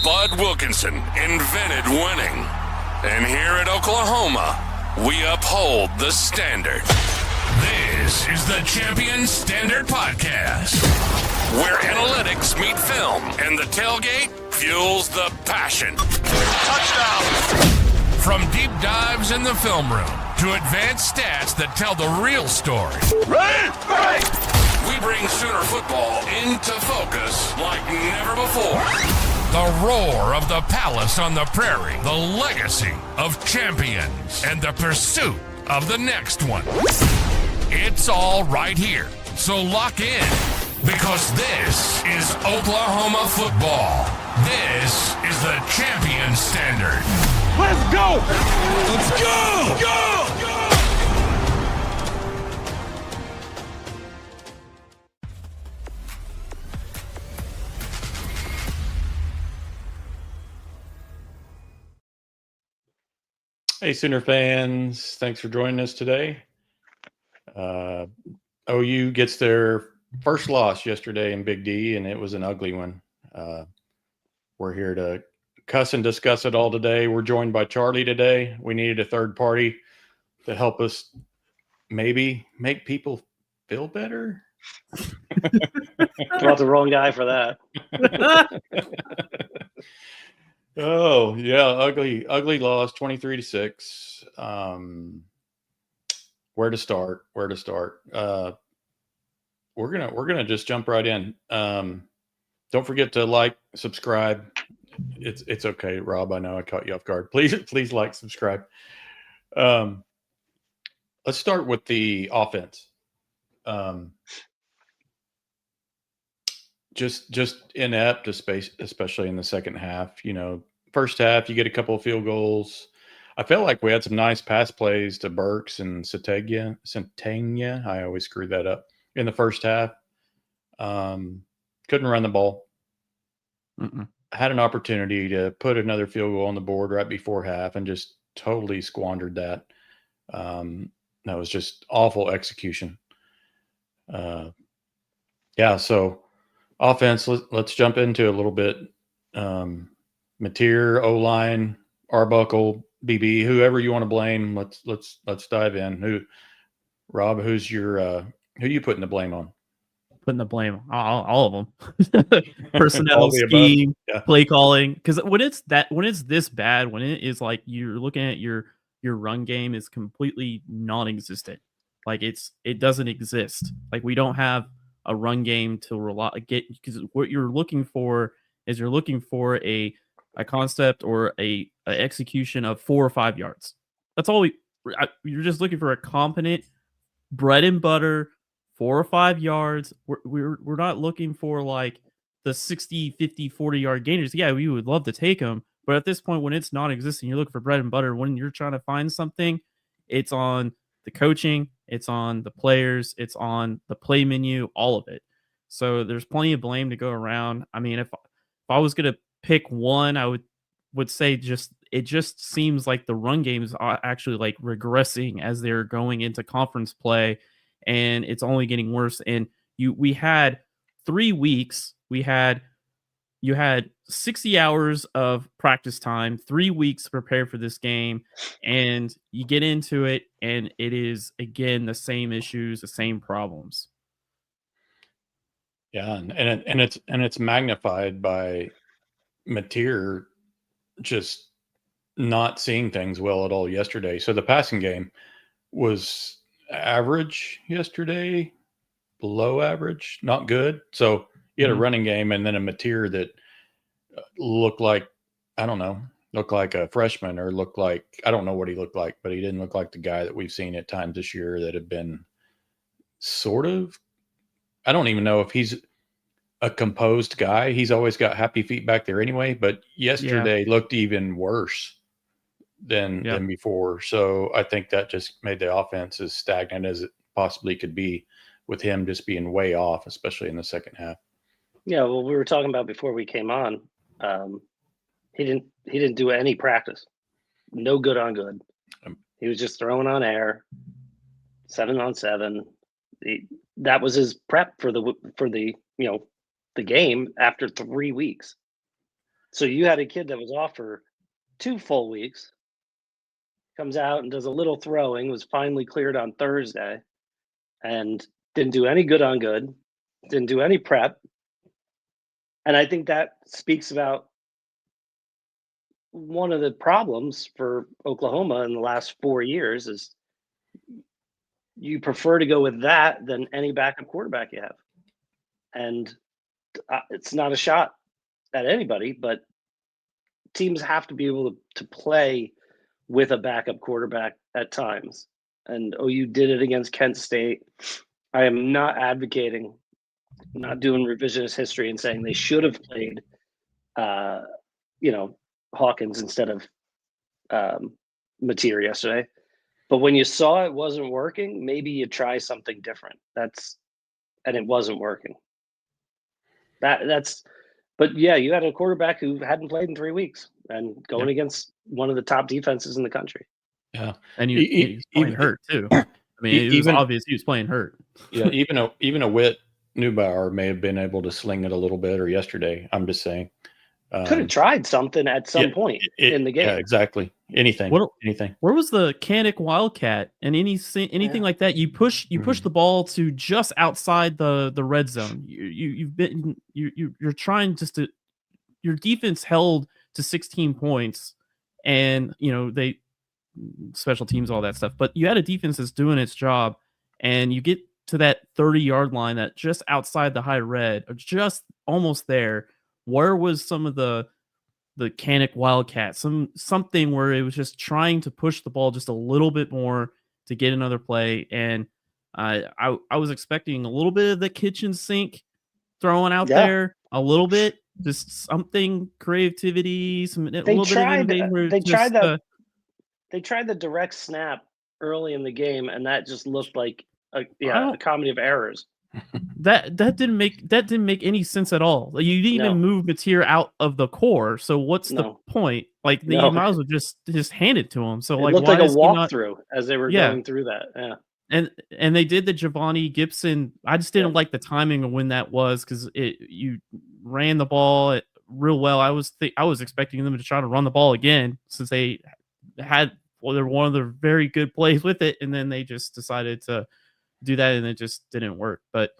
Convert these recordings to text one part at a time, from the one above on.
Bud Wilkinson invented winning. And here at Oklahoma, we uphold the standard. This is the Champion Standard Podcast, where analytics meet film and the tailgate fuels the passion. Touchdown! From deep dives in the film room to advanced stats that tell the real story. Ready? We bring Sooner football into focus like never before. The roar of the palace on the prairie, the legacy of champions, and the pursuit of the next one. It's all right here, so lock in, because this is Oklahoma football. This is the Champion Standard. Let's go! Let's go! Go! Hey, Sooner fans. Thanks for joining us today. OU gets their first loss yesterday in Big D, and it was an ugly one. We're here to cuss and discuss it all today. We're joined by Charlie today. We needed a third party to help us maybe make people feel better. Brought the wrong guy for that. Oh, yeah, ugly loss, 23-6. Where to start? We're gonna just jump right in. Don't forget to like, subscribe. It's okay, Rob. I know I caught you off guard. Please like, subscribe. Let's start with the offense. Just inept, especially in the second half. You know, first half you get a couple of field goals. I felt like we had some nice pass plays to Burks and Centegna. I always screw that up in the first half. Couldn't run the ball. Had an opportunity to put another field goal on the board right before half and just totally squandered that. That was just awful execution. So offense, let's jump into a little bit. Mateer, O-line, Arbuckle, BB, whoever you want to blame. Let's dive in. Rob, who's your who you putting the blame on? Putting the blame all of them. Personnel, scheme, play calling. Because when it's this bad, when it is like you're looking at your run game is completely non-existent. Like it doesn't exist. Like we don't have a run game to because what you're looking for is a concept or a execution of 4 or 5 yards. That's all you're just looking for a competent bread and butter 4 or 5 yards. We're not looking for like the 60, 50, 40 yard gainers. Yeah, we would love to take them. But at this point, when it's non-existent, you're looking for bread and butter. When you're trying to find something, it's on the coaching, it's on the players, it's on the play menu, all of it. So there's plenty of blame to go around. I mean, if I was going to pick one, I would say it just seems like the run game is actually like regressing as they're going into conference play, and it's only getting worse. And we had 3 weeks. You had 60 hours of practice time, 3 weeks to prepare for this game, and you get into it, and it is again the same issues, the same problems. Yeah, and it's magnified by Mateer just not seeing things well at all yesterday. So the passing game was average yesterday, below average, not good. So you had a running game and then a Mateer that looked like a freshman, or looked like, I don't know what he looked like, but he didn't look like the guy that we've seen at times this year that have been sort of, I don't even know if he's a composed guy. He's always got happy feet back there anyway, but yesterday looked even worse than before. So I think that just made the offense as stagnant as it possibly could be, with him just being way off, especially in the second half. Yeah, well, we were talking about before we came on. He didn't do any practice. No good on good. He was just throwing on air, 7-on-7. That was his prep for the game after 3 weeks. So you had a kid that was off for 2 full weeks, comes out and does a little throwing, was finally cleared on Thursday, and didn't do any good on good, didn't do any prep. And I think that speaks about one of the problems for Oklahoma in the last 4 years is you prefer to go with that than any backup quarterback you have. And it's not a shot at anybody, but teams have to be able to play with a backup quarterback at times. And OU did it against Kent State. I am not advocating, not doing revisionist history and saying they should have played, Hawkins instead of Mateer yesterday. But when you saw it wasn't working, maybe you try something different. And it wasn't working. But yeah, you had a quarterback who hadn't played in 3 weeks and going against one of the top defenses in the country. Yeah, and he's playing hurt too. I mean, it was obvious he was playing hurt. Yeah, even a Whit Neubauer may have been able to sling it a little bit, or yesterday. I'm just saying. Could have tried something at some point in the game. Yeah, exactly. Anything. Where was the Canic Wildcat and anything like that? You push the ball to just outside the red zone. You're trying just to. Your defense held to 16 points, and they special teams, all that stuff. But you had a defense that's doing its job, and you get to that 30-yard line that just outside the high red, or just almost there. Where was some of the Canic Wildcat? Something where it was just trying to push the ball just a little bit more to get another play. And I was expecting a little bit of the kitchen sink throwing out there, a little bit, just something creativity, They tried the direct snap early in the game, and that just looked like a comedy of errors. That didn't make any sense at all. Like, you didn't even move Mateer out of the core. So what's the point? Like, you might as well just hand it to him. So it looked like a walkthrough as they were going through that. Yeah. And they did the Giovanni Gibson. I just didn't like the timing of when that was, because you ran the ball real well. I was expecting them to try to run the ball again, since they had they're one of the very good plays with it, and then they just decided to do that, and it just didn't work. But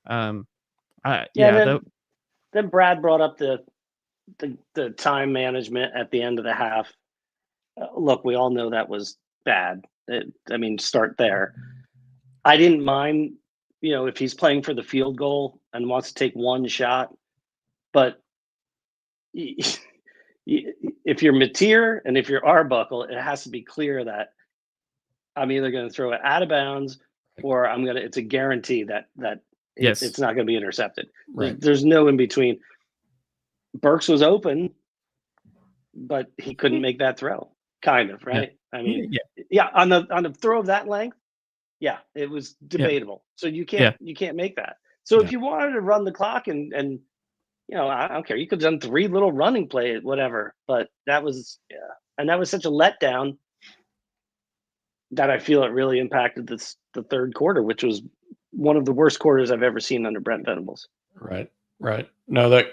then Brad brought up the time management at the end of the half. Look, we all know that was bad. Start there. I didn't mind, if he's playing for the field goal and wants to take one shot, but if you're Mateer and if you're Arbuckle, it has to be clear that I'm either going to throw it out of bounds, or it's a guarantee that it's not going to be intercepted. Right. There's no in between. Burks was open, but he couldn't make that throw. Kind of, right? Yeah. On the throw of that length, it was debatable. So you can't make that. So if you wanted to run the clock and I don't care, you could have done 3 little running plays, whatever. But that was and that was such a letdown that I feel it really impacted the third quarter, which was one of the worst quarters I've ever seen under Brent Venables. Right. No,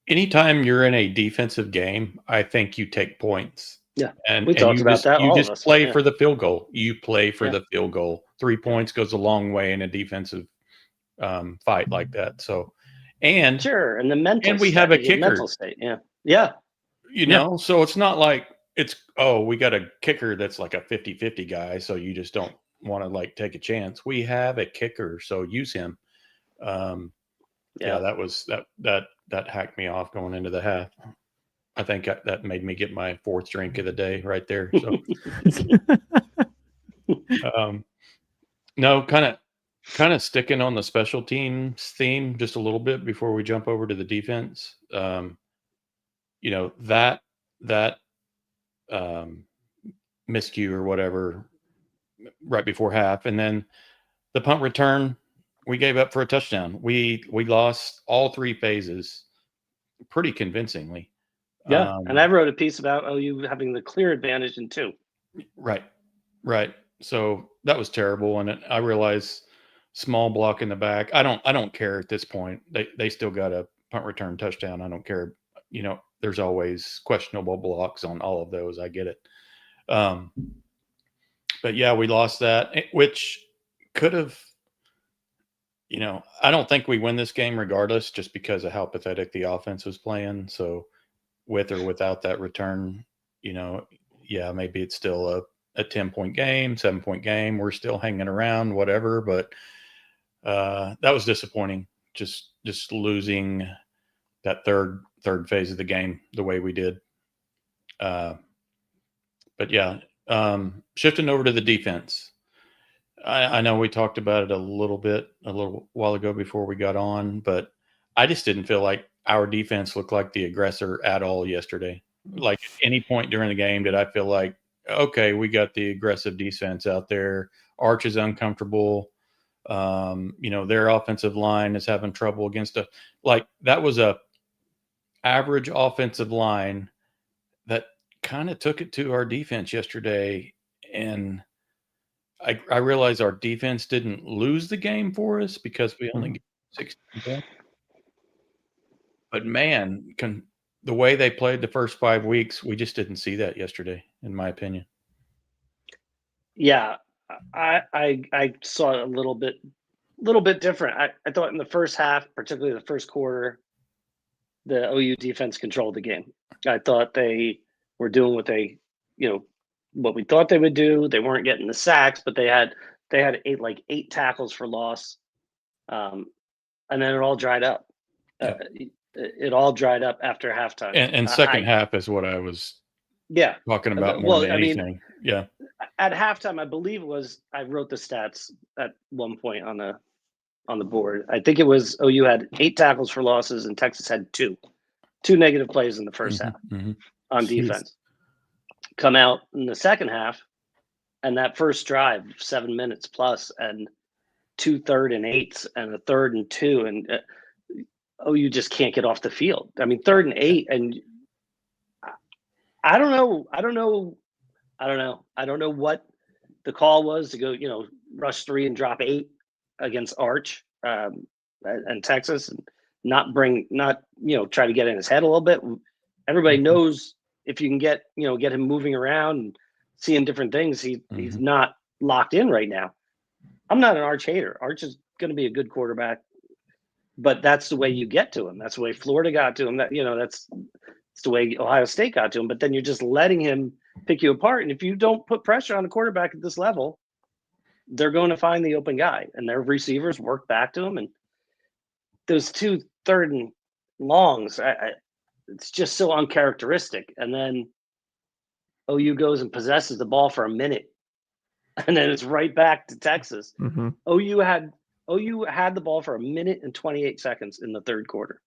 anytime you're in a defensive game, I think you take points. Yeah, we talked about that. You just play for the field goal. You play for the field goal. 3 points goes a long way in a defensive fight like that. So, and sure, and the mental and we have a kicker. Mental state. Yeah. So it's not like we got a kicker that's like a 50-50 guy, so you just don't want to take a chance. We have a kicker, so use him. That was that hacked me off going into the half. I think that made me get my 4th drink of the day right there. So, no, kind of sticking on the special teams theme just a little bit before we jump over to the defense. That miscue or whatever right before half, and then the punt return we gave up for a touchdown. We lost all 3 phases pretty convincingly. Yeah, and I wrote a piece about OU having the clear advantage in 2. Right. So that was terrible, and I realize small block in the back. I don't care at this point. They still got a punt return touchdown. I don't care. there's always questionable blocks on all of those. I get it. But yeah, we lost that, which could have, I don't think we win this game regardless, just because of how pathetic the offense was playing. So with or without that return, maybe it's still a 10-point game, 7-point game. We're still hanging around, whatever. But that was disappointing. Just losing that third phase of the game the way we did. But yeah, shifting over to the defense. I know we talked about it a little while ago before we got on, but I just didn't feel like our defense looked like the aggressor at all yesterday. Like at any point during the game, did I feel like, okay, we got the aggressive defense out there. Arch is uncomfortable. Their offensive line is having trouble against that was a average offensive line that kind of took it to our defense yesterday. And I realize our defense didn't lose the game for us because we only got 16 points. But man, the way they played the first 5 weeks, we just didn't see that yesterday, in my opinion. Yeah, I saw it a little bit different. I thought in the first half, particularly the first quarter, the OU defense controlled the game. I thought they were doing what we thought they would do. They weren't getting the sacks, but they had 8 tackles for loss, and then it all dried up. Yeah. It all dried up after halftime. And second half is what I was talking about more than anything. Yeah. At halftime, I believe it was, I wrote the stats at one point on the board. I think it was OU had 8 tackles for losses and Texas had 2 negative plays in the first half on defense. Come out in the second half, and that first drive, 7 minutes plus, and 2 3rd and 8s and a 3rd and 2, and OU just can't get off the field. I mean, 3rd and 8, and I don't know what the call was to go, rush 3 and drop 8 against Arch and Texas, and try to get in his head a little bit. Everybody knows if you can get him moving around and seeing different things, he's not locked in right now. I'm not an Arch hater. Arch is going to be a good quarterback, but that's the way you get to him. That's the way Florida got to him. That's the way Ohio State got to him. But then you're just letting him pick you apart. And if you don't put pressure on a quarterback at this level, they're going to find the open guy, and their receivers work back to him. And those 2 3rd and longs, it's just so uncharacteristic. And then OU goes and possesses the ball for a minute, and then it's right back to Texas. Mm-hmm. OU had the ball for a minute and 28 seconds in the third quarter.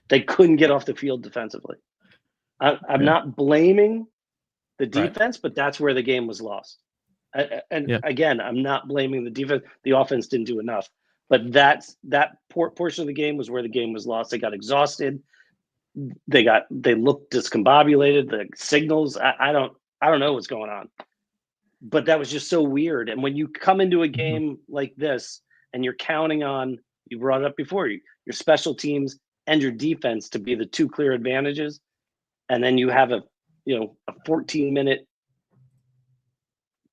They couldn't get off the field defensively. I'm not blaming the defense, but that's where the game was lost. Again, I'm not blaming the defense. The offense didn't do enough, but that portion of the game was where the game was lost. They got exhausted. They looked discombobulated. The signals, I don't know what's going on, but that was just so weird. And when you come into a game like this and you're counting on, you brought it up before, your special teams and your defense to be the 2 clear advantages, and then you have a 14-minute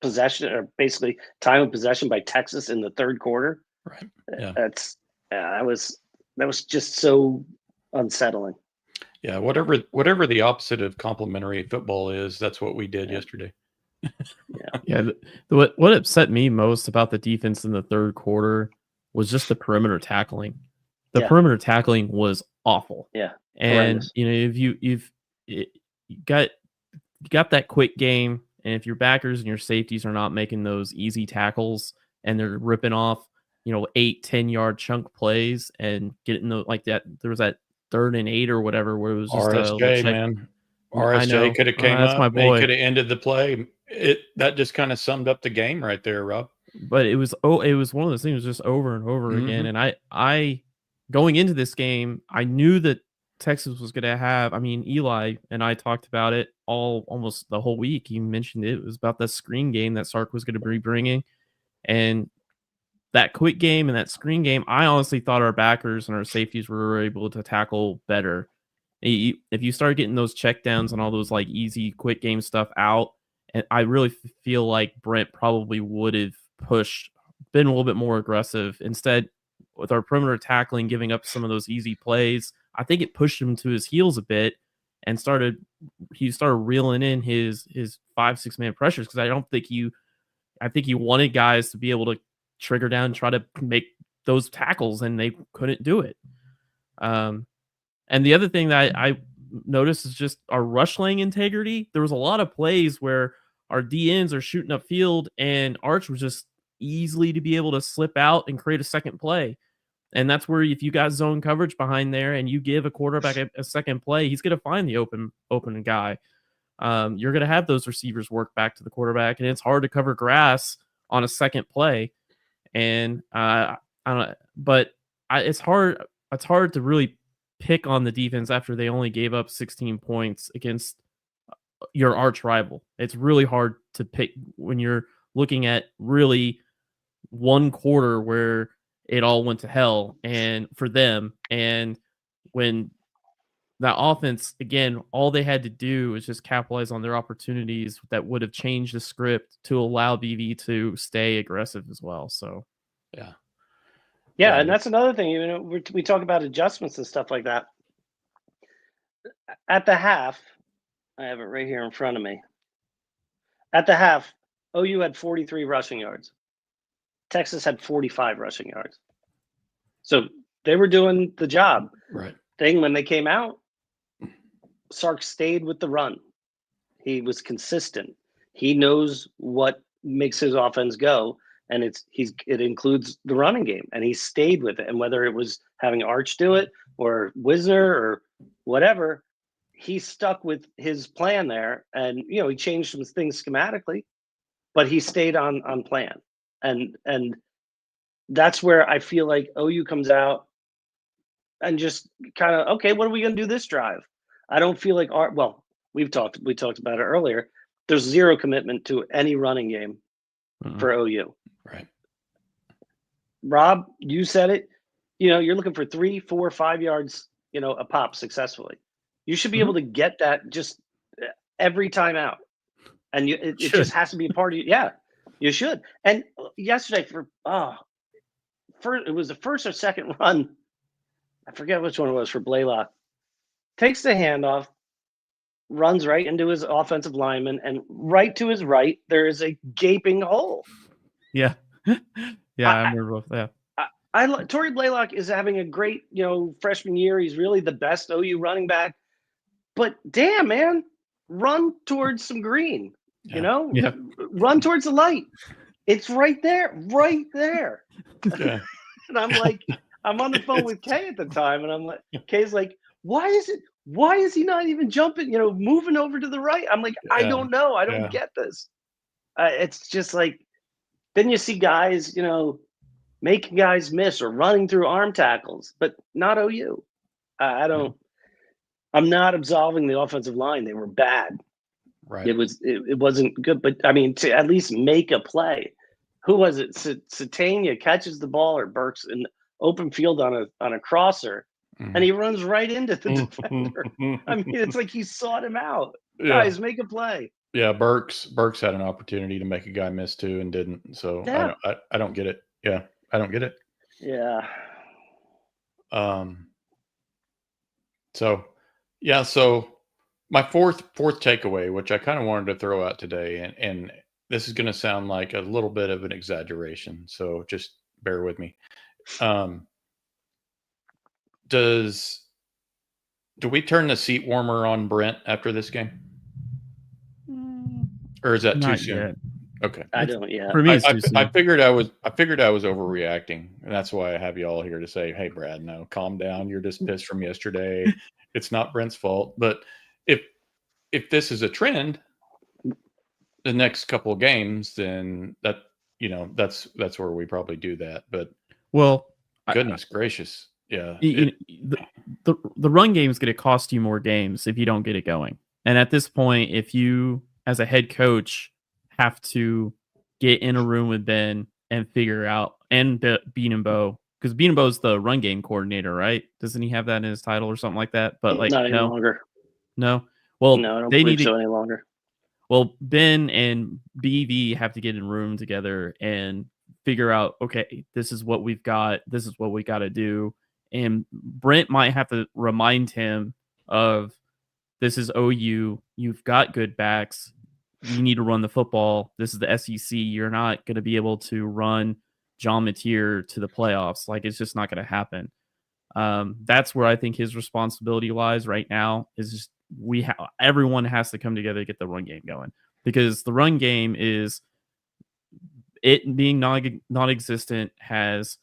possession, or basically time of possession by Texas in the third quarter. Right. Yeah. That was just so unsettling. Yeah. Whatever the opposite of complimentary football is, that's what we did yesterday. Yeah. What upset me most about the defense in the third quarter was just the perimeter tackling. The perimeter tackling was awful. Yeah. And horrendous. if you've got that quick game, and if your backers and your safeties are not making those easy tackles and they're ripping off, 8-10 yard chunk plays and getting like that, there was that 3rd and 8 or whatever where it was just RSJ, man. RSJ could have came up. My boy. He could have ended the play. That just kind of summed up the game right there, Rob. But it was one of those things just over and over again. And I going into this game, I knew that Texas was going to have, Eli and I talked about it almost the whole week. He mentioned it was about that screen game that Sark was going to be bringing. And that quick game and that screen game, I honestly thought our backers and our safeties were able to tackle better If you start getting those checkdowns and all those like easy, quick game stuff out, and I really feel like Brent probably would have been a little bit more aggressive. Instead, with our perimeter tackling, giving up some of those easy plays, I think it pushed him to his heels a bit and he started reeling in his 5-6 man pressures, because I think he wanted guys to be able to trigger down and try to make those tackles, and they couldn't do it. And the other thing that I noticed is just our rush lane integrity. There was a lot of plays where our DNs are shooting upfield, and Arch was just easily to be able to slip out and create a second play. And that's where, if you got zone coverage behind there and you give a quarterback a second play, he's going to find the open guy. You're going to have those receivers work back to the quarterback, and it's hard to cover grass on a second play. And I don't know, but it's hard to really pick on the defense after they only gave up 16 points against your arch rival. It's really hard to pick when you're looking at really one quarter where it all went to hell and for them. And when that offense, again, all they had to do is just capitalize on their opportunities that would have changed the script to allow BV to stay aggressive as well. So, yeah. And that's another thing, you know, we talk about adjustments and stuff like that. At the half, I have it right here in front of me. At the half, OU had 43 rushing yards. Texas had 45 rushing yards. So they were doing the job. Right. When they came out, Sark stayed with the run. He was consistent. He knows what makes his offense go, and it includes the running game, and he stayed with it. And whether it was having Arch do it or Wisner or whatever, he stuck with his plan there. And you know, he changed some things schematically, but he stayed on plan. And that's where I feel like OU comes out and just kind of, okay, what are we going to do this drive? I don't feel like we talked about it earlier. There's zero commitment to any running game for OU. Right. Rob, you said it. You know, you're looking for 3, 4, 5 yards, you know, a pop successfully. You should be able to get that just every time out. And it just has to be a part of you. Yeah, you should. And yesterday it was the first or second run. I forget which one it was for Blaylock. Takes the handoff, runs right into his offensive lineman, and right to his right, there is a gaping hole. Yeah. Yeah, I remember that. Torrey Blaylock is having a great, you know, freshman year. He's really the best OU running back. But damn, man, run towards some green. Yeah. You know? Yeah. Run towards the light. It's right there. Yeah. And I'm like, I'm on the phone with Kay at the time, and I'm like, Kay's like, why is he not even jumping, you know, moving over to the right? I'm like, I don't know. I don't get this. It's just like, then you see guys, you know, making guys miss or running through arm tackles, but not OU. I'm not absolving the offensive line. They were bad. Right. It wasn't good, but I mean, to at least make a play. Who was it? Satania catches the ball, or Burks in open field on a crosser, and he runs right into the defender. I mean, it's like he sought him out. Yeah. Guys, make a play. Yeah, Burks had an opportunity to make a guy miss too and didn't. So I don't get it. Yeah, I don't get it. Yeah. So my fourth takeaway, which I kind of wanted to throw out today, and this is going to sound like a little bit of an exaggeration, so just bear with me. Do we turn the seat warmer on Brent after this game? Or is that too soon? Yet. Okay. I don't. Yeah. For me, it's too soon. I figured I was overreacting, and that's why I have you all here to say, "Hey, Brad, no, calm down. You're just pissed from yesterday. It's not Brent's fault." But if this is a trend, the next couple of games, then that's where we probably do that. But goodness gracious, yeah. The run game is going to cost you more games if you don't get it going. And at this point, if you, as a head coach, have to get in a room with Ben and figure out, and Bean and Bo, because Beanbo's the run game coordinator, right? Doesn't he have that in his title or something like that? But like, not any no, longer. no. Well, No, I don't they believe need to. so any longer. Well, Ben and BV have to get in a room together and figure out, okay, this is what we've got. This is what we got to do. And Brent might have to remind him of, this is OU. You've got good backs. You need to run the football. This is the SEC. You're not going to be able to run John Mateer to the playoffs. Like, it's just not going to happen. That's where I think his responsibility lies right now, is just everyone has to come together to get the run game going, because the run game is, it being non-existent, has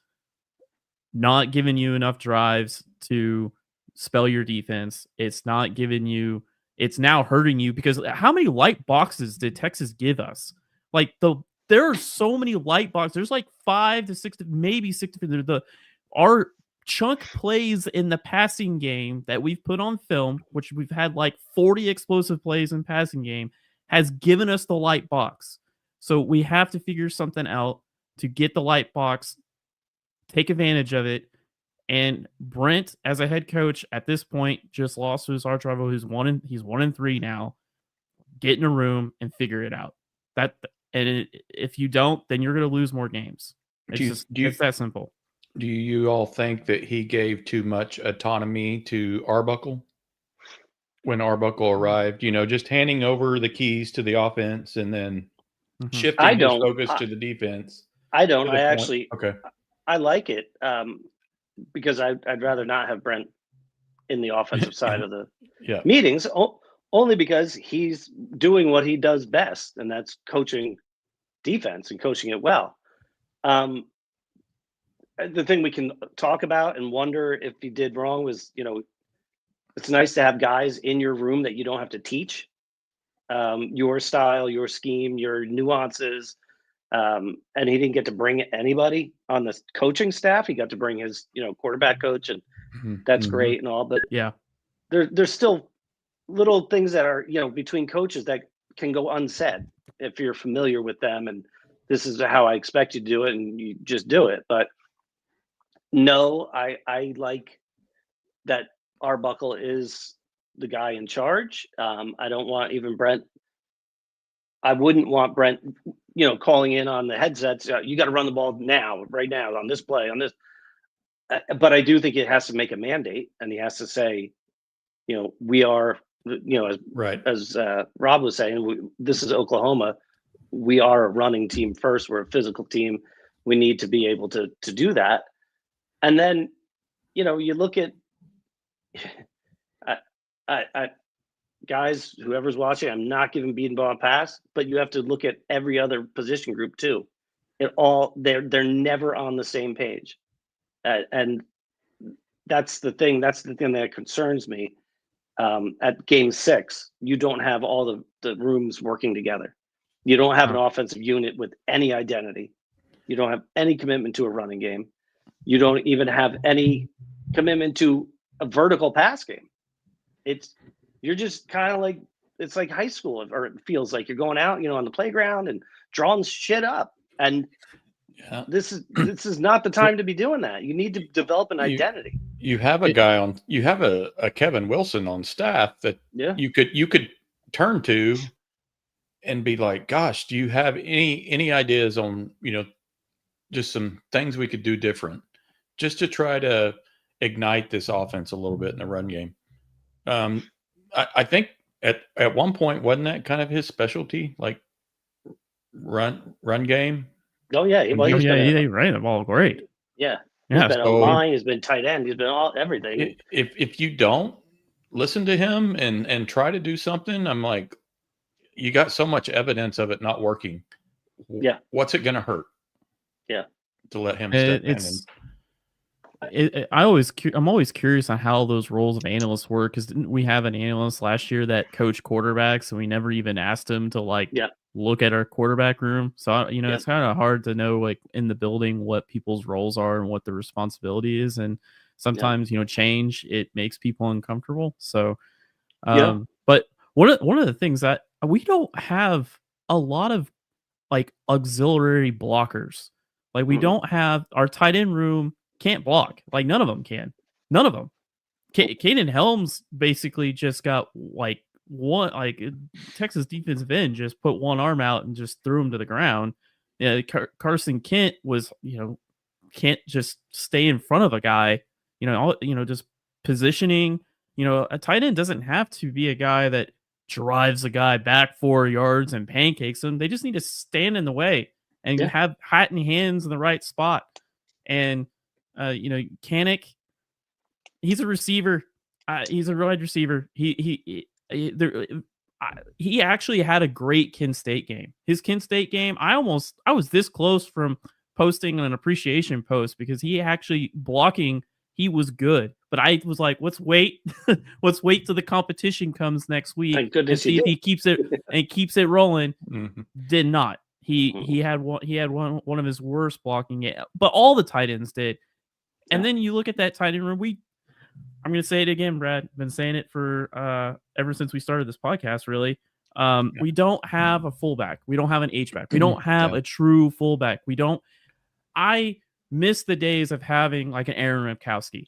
not given you enough drives to spell your defense. It's not giving you, it's now hurting you, because how many light boxes did Texas give us? Like, there are so many light boxes. There's like 5 to 6, maybe 6. Our chunk plays in the passing game that we've put on film, which we've had like 40 explosive plays in passing game, has given us the light box. So we have to figure something out to get the light box, take advantage of it. And Brent, as a head coach at this point, just lost to his arch rival, he's 1-3 now. Get in a room and figure it out. If you don't, then you're going to lose more games. It's that simple. Do you all think that he gave too much autonomy to Arbuckle when Arbuckle arrived? Just handing over the keys to the offense and then shifting his focus to the defense. I don't. I like it, because I'd rather not have Brent in the offensive side of the meetings, only because he's doing what he does best, and that's coaching defense and coaching it well. The thing we can talk about and wonder if he did wrong was, it's nice to have guys in your room that you don't have to teach your style, your scheme, your nuances. And he didn't get to bring anybody on the coaching staff. He got to bring his, quarterback coach, and that's great and all. But there's still little things that are, between coaches that can go unsaid if you're familiar with them. And this is how I expect you to do it, and you just do it. But no, I like that Arbuckle is the guy in charge. I don't want even Brent. I wouldn't want Brent, calling in on the headsets. You got to run the ball now, right now, on this play, on this. But I do think it has to make a mandate, and he has to say, we are, as Rob was saying, this is Oklahoma. We are a running team first. We're a physical team. We need to be able to do that. And then, you look at, guys, whoever's watching, I'm not giving Beanbaugh a pass, but you have to look at every other position group too. They're never on the same page, and that's the thing. That's the thing that concerns me. At game 6, you don't have all the rooms working together. You don't have an offensive unit with any identity. You don't have any commitment to a running game. You don't even have any commitment to a vertical pass game. You're just kind of like, it's like high school, or it feels like you're going out, on the playground and drawing shit up. And this is not the time to be doing that. You need to develop an identity. You have a Kevin Wilson on staff that you could turn to and be like, gosh, do you have any ideas on, just some things we could do different just to try to ignite this offense a little bit in the run game? I think at one point, wasn't that kind of his specialty, like run game? Oh yeah, he ran the ball great. Yeah, he's been a line, he's been tight end, he's been everything. If you don't listen to him and try to do something, I'm like, you got so much evidence of it not working. Yeah, what's it going to hurt? Yeah, to let him step in. I'm always curious on how those roles of analysts work, because didn't we have an analyst last year that coached quarterbacks, and we never even asked him to look at our quarterback room? So it's kind of hard to know, like, in the building, what people's roles are and what the responsibility is, and sometimes change, it makes people uncomfortable. So but one of the things that we don't have a lot of, like, auxiliary blockers. Like, we don't have our tight end room can't block. Like none of them can. None of them. Kaden Helms basically just got like Texas defensive end just put one arm out and just threw him to the ground. Yeah, Carson Kent was, can't just stay in front of a guy, just positioning. A tight end doesn't have to be a guy that drives a guy back 4 yards and pancakes him. They just need to stand in the way and have hat and hands in the right spot. And, Kanik, he's a receiver. He's a wide receiver. He actually had a great Kent State game. His Kent State game, I was this close from posting an appreciation post because he actually blocking, he was good. But I was like, let's wait. Let's wait till the competition comes next week and see if he keeps it rolling. Mm-hmm. Did not. He had one of his worst blocking, but all the tight ends did. And then you look at that tight end room. I'm going to say it again, Brad. I've been saying it for ever since we started this podcast, really. We don't have a fullback. We don't have an H-back. We don't have a true fullback. I miss the days of having like an Aaron Ripkowski,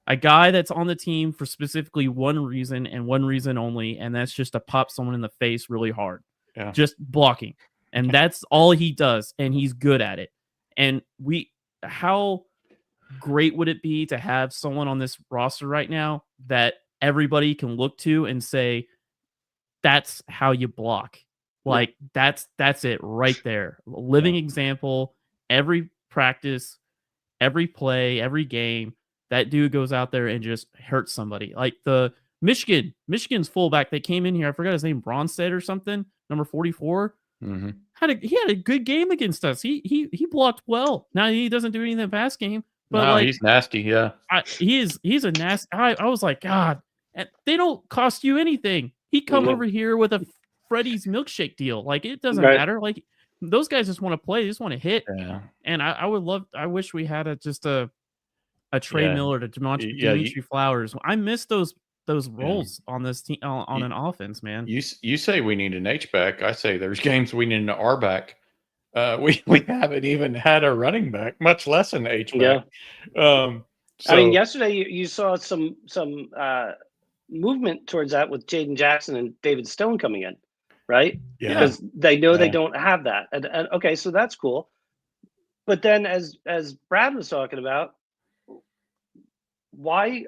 a guy that's on the team for specifically one reason and one reason only, and that's just to pop someone in the face really hard. Yeah. Just blocking. And that's all he does, and he's good at it. And how great would it be to have someone on this roster right now that everybody can look to and say, that's how you block. Like that's it right there. Living example, every practice, every play, every game, that dude goes out there and just hurts somebody. Like the Michigan's fullback that came in here, I forgot his name, Bronstead or something, number 44. Mm-hmm. He had a good game against us. He blocked well. Now he doesn't do anything in the pass game. But no, he's nasty. Yeah, he's a nasty. I was like, God, they don't cost you anything. He come over here with a Freddy's milkshake deal. Like it doesn't matter. Like those guys just want to play. They just want to hit. Yeah. And I wish we had a Trey Miller to Dimitri Flowers. I miss those roles on this team on an offense, man. You say we need an H-back. I say there's games we need an R-back. We haven't even had a running back, much less an H-back. I mean, yesterday you saw some movement towards that with Jaden Jackson and David Stone coming in, right? Yeah. Because they know they don't have that. And okay, so that's cool. But then as Brad was talking about, why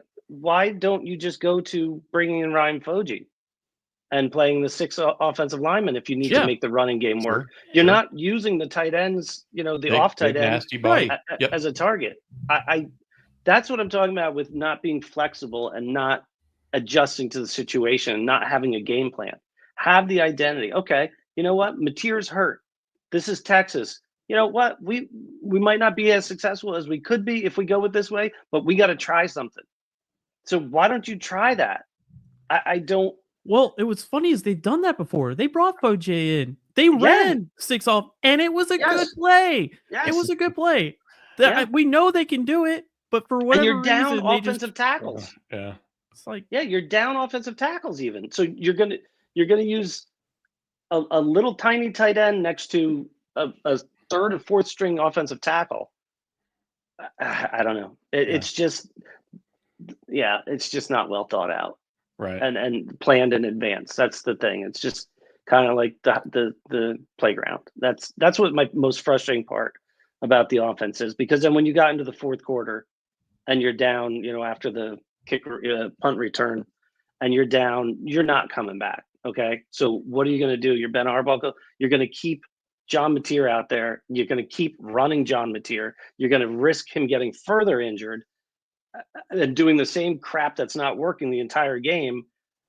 don't you just go to bringing in Ryan Foji and playing the 6 offensive linemen if you need to make the running game work? You're not using the tight ends, the off tight end as a target. I that's what I'm talking about with not being flexible and not adjusting to the situation and not having a game plan. Have the identity. Okay, you know what? Mateer's hurt. This is Texas. You know what? We might not be as successful as we could be if we go with this way, but we got to try something. So why don't you try that? I don't. Well, it was funny is they've done that before. They brought Foje in. They ran 6 off, and it was a good play. Yes. It was a good play. We know they can do it, but for whatever reason, you're down offensive tackles. Yeah, it's like you're down offensive tackles even. So you're gonna use a little tiny tight end next to a third or fourth string offensive tackle. I don't know. It's just. Yeah, it's just not well thought out, right? And planned in advance. That's the thing. It's just kind of like the playground. That's what my most frustrating part about the offense is, because then when you got into the fourth quarter and you're down, after the punt return, and you're down, you're not coming back. Okay, so what are you going to do? You're Ben Arbuckle. You're going to keep John Mateer out there. You're going to keep running John Mateer. You're going to risk him getting further injured and doing the same crap that's not working the entire game.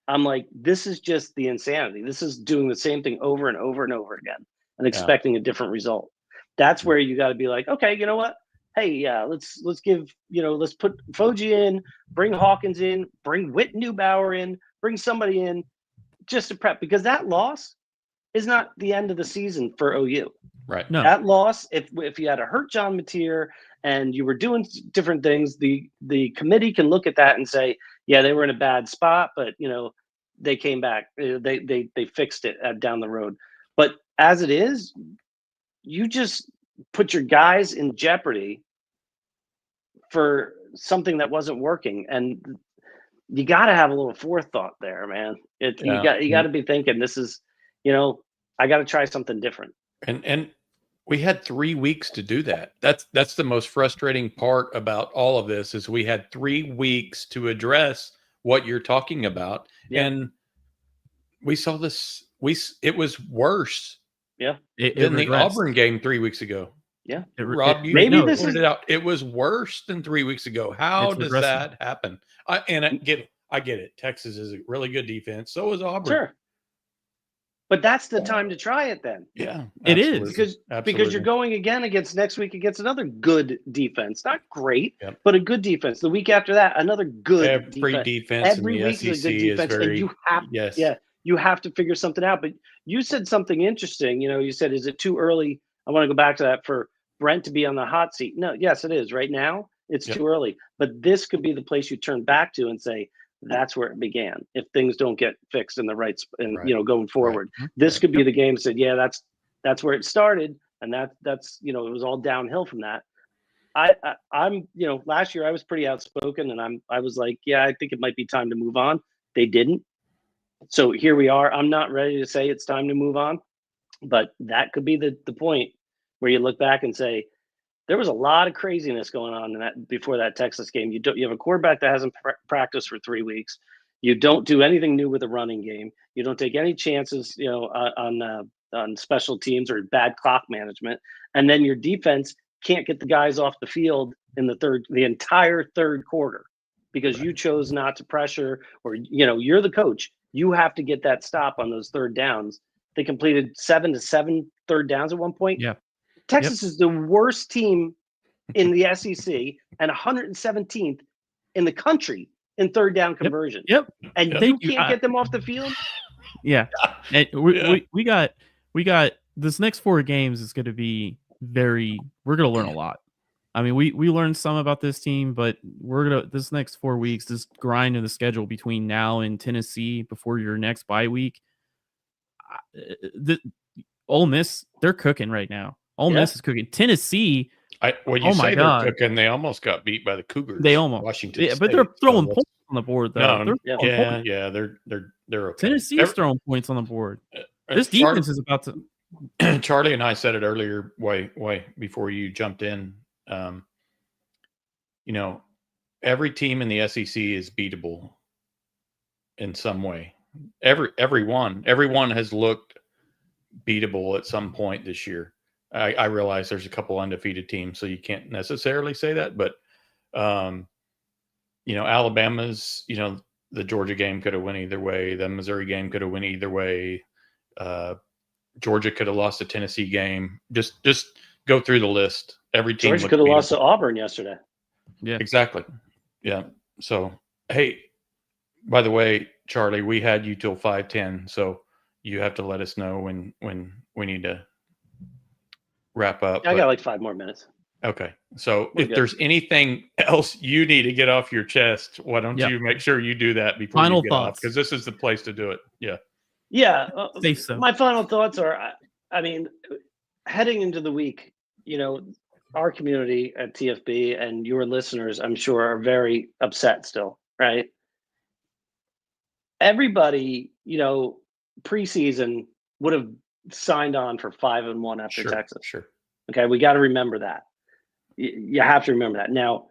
I'm like, this is just the insanity. This is doing the same thing over and over and over again and expecting a different result. That's where you got to be like, okay, you know what? Hey, let's give, let's put Foji in, bring Hawkins in, bring Whit Neubauer in, bring somebody in just to prep, because that loss is not the end of the season for OU. Right. No. That loss, if you had to hurt John Mateer and you were doing different things, the committee can look at that and say, yeah, they were in a bad spot, but they came back. They fixed it down the road. But as it is, you just put your guys in jeopardy for something that wasn't working. And you got to have a little forethought there, man. You got to be thinking, this is, I got to try something different. And we had 3 weeks to do that. That's the most frustrating part about all of this is we had 3 weeks to address what you're talking about. Yeah. And we saw this. It was worse. Yeah. Than the Auburn game 3 weeks ago. Yeah. Rob, you pointed it out. It was worse than 3 weeks ago. How does that happen? I get it. Texas is a really good defense. So is Auburn. Sure. But that's the time to try it then. Yeah. It is. Because you're going again next week against another good defense. Not great, but a good defense. The week after that, another good defense. Every week is a good defense. And you have to figure something out. But you said something interesting. You said, is it too early? I want to go back to that for Brent to be on the hot seat. No, yes, it is. Right now, it's too early. But this could be the place you turn back to and say, that's where it began. If things don't get fixed in the right, going forward, this could be the game. Said, yeah, that's where it started, and that's it was all downhill from that. I'm last year I was pretty outspoken, and I was like, yeah, I think it might be time to move on. They didn't, so here we are. I'm not ready to say it's time to move on, but that could be the point where you look back and say, there was a lot of craziness going on in that before that Texas game. You have a quarterback that hasn't practiced for 3 weeks. You don't do anything new with a running game. You don't take any chances, on special teams or bad clock management. And then your defense can't get the guys off the field in the entire third quarter because you chose not to pressure, or you're the coach. You have to get that stop on those third downs. They completed 7 to 7 third downs at one point. Yeah. Texas is the worst team in the SEC and 117th in the country in third down conversion. Yep. And you can't get them off the field. Yeah. And we got this next 4 games is going to be we're going to learn a lot. I mean, we learned some about this team, but this next 4 weeks, this grind in the schedule between now and Tennessee before your next bye week. Ole Miss, they're cooking right now. Ole Miss is cooking. Tennessee. When you say they're cooking, they almost got beat by the Cougars. They almost. Washington State. But they're throwing points on the board though. They're okay. Tennessee's throwing points on the board. This defense is about to. Charlie and I said it earlier, way before you jumped in. Every team in the SEC is beatable in some way. Everyone has looked beatable at some point this year. I realize there's a couple undefeated teams, so you can't necessarily say that, but Alabama's, the Georgia game could have went either way. The Missouri game could have went either way. Georgia could have lost the Tennessee game. Just go through the list. Every team Georgia could have lost to Auburn yesterday. Yeah, exactly. Yeah. So, hey, by the way, Charlie, we had you till 5:10, so you have to let us know when we need to wrap up. I got like 5 more minutes. Okay. So if there's anything else you need to get off your chest, why don't you make sure you do that before you get off? Because this is the place to do it. Yeah. Yeah. My final thoughts are, heading into the week, our community at TFB and your listeners, I'm sure, are very upset still, right? Everybody, preseason would have signed on for 5-1 after Texas. Sure. Okay, we got to remember that. You have to remember that. Now,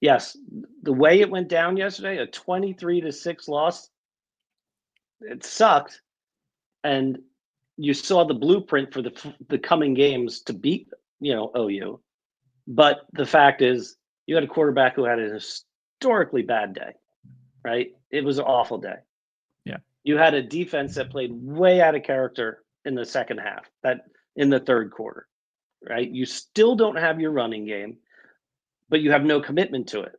yes, the way it went down yesterday, a 23-6 loss, it sucked, and you saw the blueprint for the coming games to beat OU. But the fact is, you had a quarterback who had a historically bad day, right? It was an awful day. Yeah. You had a defense that played way out of character in the second half, that in the third quarter, right? You still don't have your running game, but you have no commitment to it.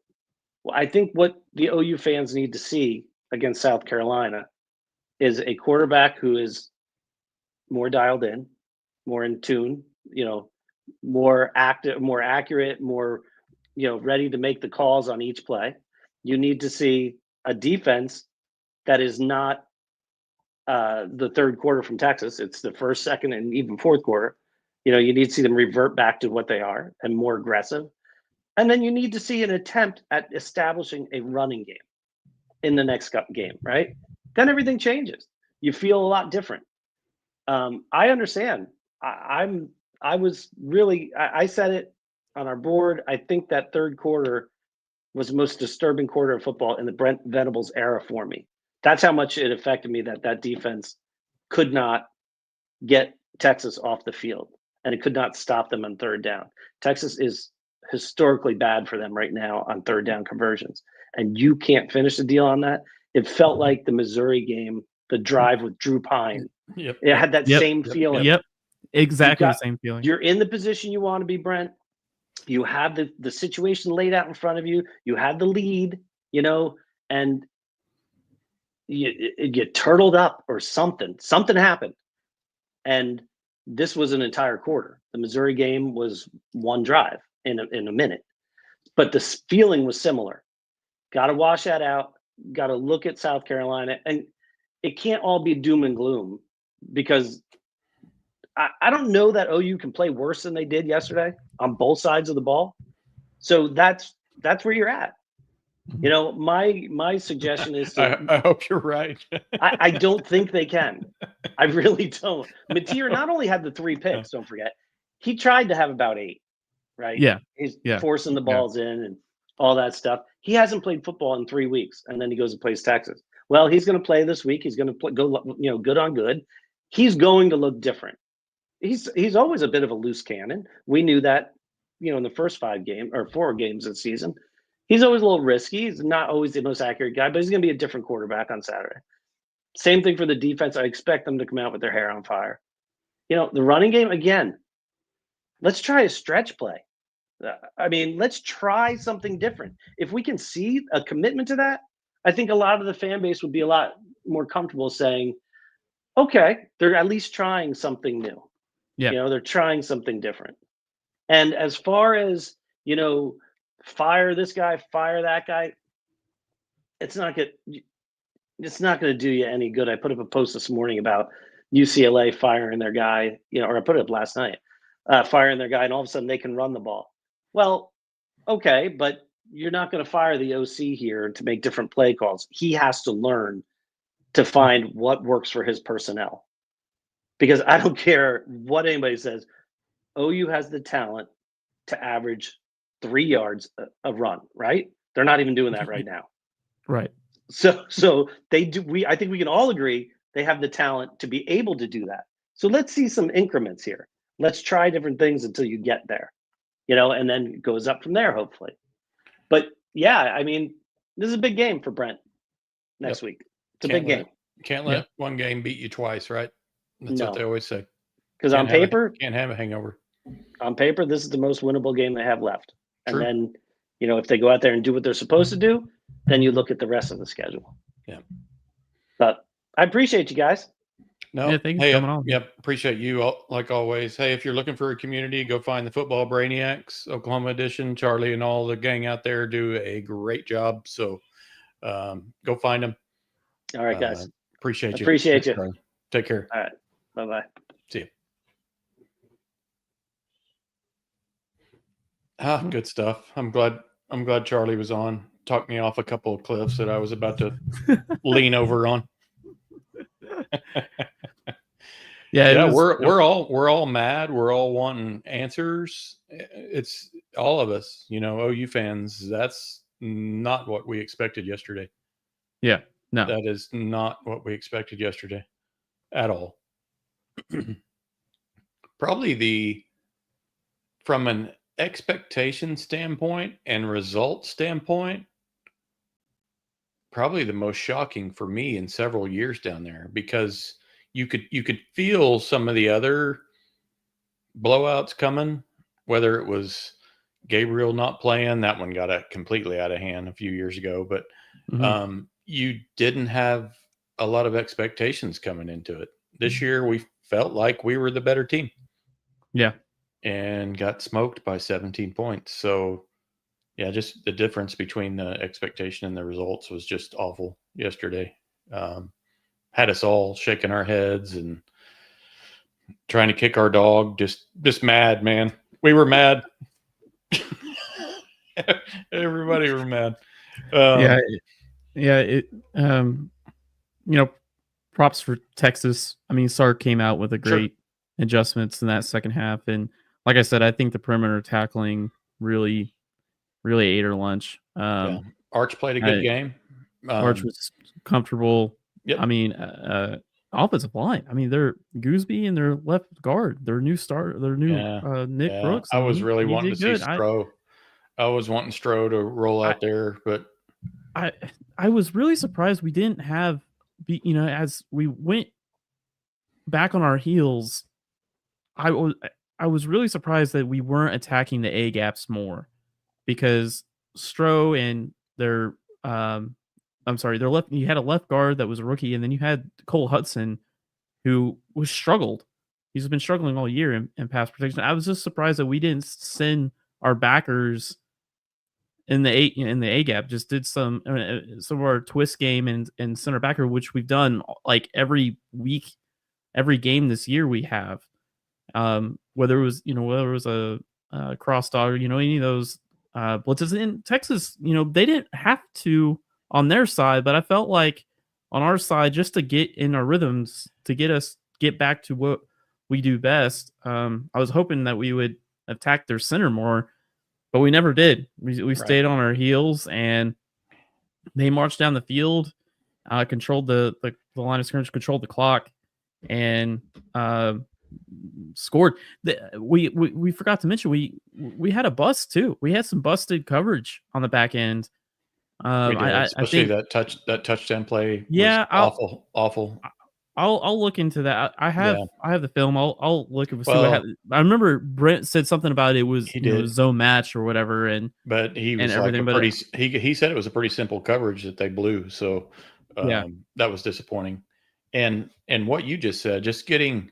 Well, I think what the OU fans need to see against South Carolina is a quarterback who is more dialed in, more in tune, more active, more accurate, more, ready to make the calls on each play. You need to see a defense that is not the third quarter from Texas. It's the first, second, and even fourth quarter. You need to see them revert back to what they are and more aggressive. And then you need to see an attempt at establishing a running game in the next game, right? Then everything changes. You feel a lot different. I understand. I said it on our board. I think that third quarter was the most disturbing quarter of football in the Brent Venables era for me. That's how much it affected me that defense could not get Texas off the field, and it could not stop them on third down. Texas is historically bad for them right now on third down conversions, and you can't finish the deal on that. It felt like the Missouri game, the drive with Drew Pine. Yep. It had that same feeling. Yep. Exactly the same feeling. You're in the position you want to be, Brent. You have the situation laid out in front of you. You had the lead, and you turtled up or something. Something happened. And this was an entire quarter. The Missouri game was one drive in a minute. But the feeling was similar. Got to wash that out. Got to look at South Carolina. And it can't all be doom and gloom, because I don't know that OU can play worse than they did yesterday on both sides of the ball. So that's where you're at. My suggestion is I hope you're right. I don't think they can. I really don't. Mateer not only had the 3 picks, don't forget, he tried to have about 8, right? Yeah. He's forcing the balls in and all that stuff. He hasn't played football in 3 weeks, and then he goes and plays Texas. Well, he's going to play this week. He's going to go, good on good. He's going to look different. He's always a bit of a loose cannon. We knew that, in the first 4 games of the season. He's always a little risky. He's not always the most accurate guy, but he's going to be a different quarterback on Saturday. Same thing for the defense. I expect them to come out with their hair on fire. The running game, again, let's try a stretch play. Let's try something different. If we can see a commitment to that, I think a lot of the fan base would be a lot more comfortable saying, okay, they're at least trying something new. Yeah. They're trying something different. And as far as, fire this guy, fire that guy, it's not going to do you any good. I put up a post this morning about UCLA firing their guy, or I put it up last night, firing their guy, and all of a sudden they can run the ball. Well, okay, but you're not going to fire the OC here to make different play calls. He has to learn to find what works for his personnel. Because I don't care what anybody says, OU has the talent to average 3 yards a run, right? They're not even doing that right now. Right. So they do. I think we can all agree they have the talent to be able to do that. So let's see some increments here. Let's try different things until you get there, and then it goes up from there, hopefully. But yeah, this is a big game for Brent next week. It's a big game. Can't let one game beat you twice, right? That's what they always say. Because on paper, can't have a hangover. On paper, this is the most winnable game they have left. True. And then, if they go out there and do what they're supposed to do, then you look at the rest of the schedule. Yeah. But I appreciate you guys. No, thanks for coming on. Yep, appreciate you like always. Hey, if you're looking for a community, go find the Football Brainiacs, Oklahoma edition. Charlie and all the gang out there do a great job. So go find them. All right, guys. Appreciate you. Appreciate you. Charlie. Take care. All right. Bye-bye. See you. Good stuff. I'm glad Charlie was on. Talked me off a couple of cliffs that I was about to lean over on. We're all mad. We're all wanting answers. It's all of us, OU fans. That's not what we expected yesterday. Yeah, no, that is not what we expected yesterday at all. Probably from an expectation standpoint and result standpoint, probably the most shocking for me in several years down there, because you could feel some of the other blowouts coming, whether it was Gabriel not playing, that one got completely out of hand a few years ago, but you didn't have a lot of expectations coming into it. This year we felt like we were the better team. Yeah. And got smoked by 17 points. So yeah, just the difference between the expectation and the results was just awful yesterday. Had us all shaking our heads and trying to kick our dog. Just mad, man. We were mad. Everybody were mad. Props for Texas. I mean, Sark came out with a great adjustments in that second half, and like I said, I think the perimeter tackling really ate her lunch. Arch played a good game. Arch was comfortable. Yep. I mean, offensive line. I mean, they're Gooseby and their left guard. Their new Nick Brooks. I was really wanting to see Stroh. I was wanting Stroh to roll out there, but I was really surprised we didn't have, as we went back on our heels. I was really surprised that we weren't attacking the A gaps more, because Stroh and their their left. You had a left guard that was a rookie, and then you had Cole Hudson, who was struggled. He's been struggling all year in pass protection. I was just surprised that we didn't send our backers in the A gap. Just did some of our twist game and center backer, which we've done like every week, every game this year. We have whether it was a cross dog, any of those blitzes in Texas. They didn't have to on their side, but I felt like on our side, just to get in our rhythms, to get back to what we do best. I was hoping that we would attack their center more, but we never did. We stayed on our heels, and they marched down the field, controlled the line of scrimmage, controlled the clock, and scored. We forgot to mention we had a bust too. We had some busted coverage on the back end. Especially I think that touchdown play. Yeah, was awful. I'll look into that. I have the film. I'll look and see what happened. I remember Brent said something about it was zone match or whatever, but he was he said it was a pretty simple coverage that they blew. So that was disappointing. And what you just said, just getting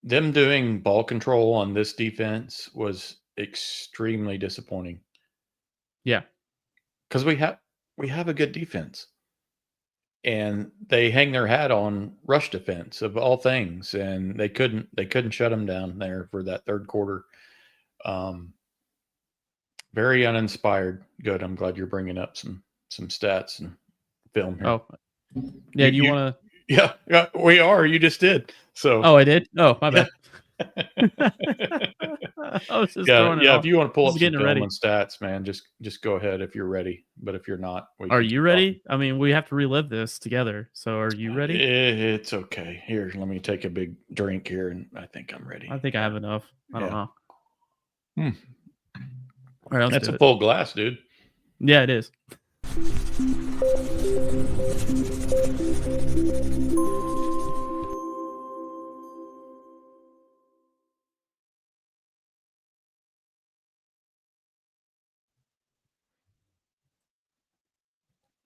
them doing ball control on this defense was extremely disappointing. Yeah. Because we have a good defense, and they hang their hat on rush defense of all things, and they couldn't shut them down there for that third quarter. Very uninspired. Good. I'm glad you're bringing up some stats and film here. Oh, yeah. Do you want to? Yeah, we are. You just did. So. Oh, I did. Oh, my bad. I was just if you want to pull up some film and stats, man, just go ahead if you're ready. But if you're not, are you ready? I mean, we have to relive this together. So, are you ready? It's okay. Here, let me take a big drink here, and I think I'm ready. I think I have enough. I don't know. All right, that's a full glass, dude. Yeah, it is.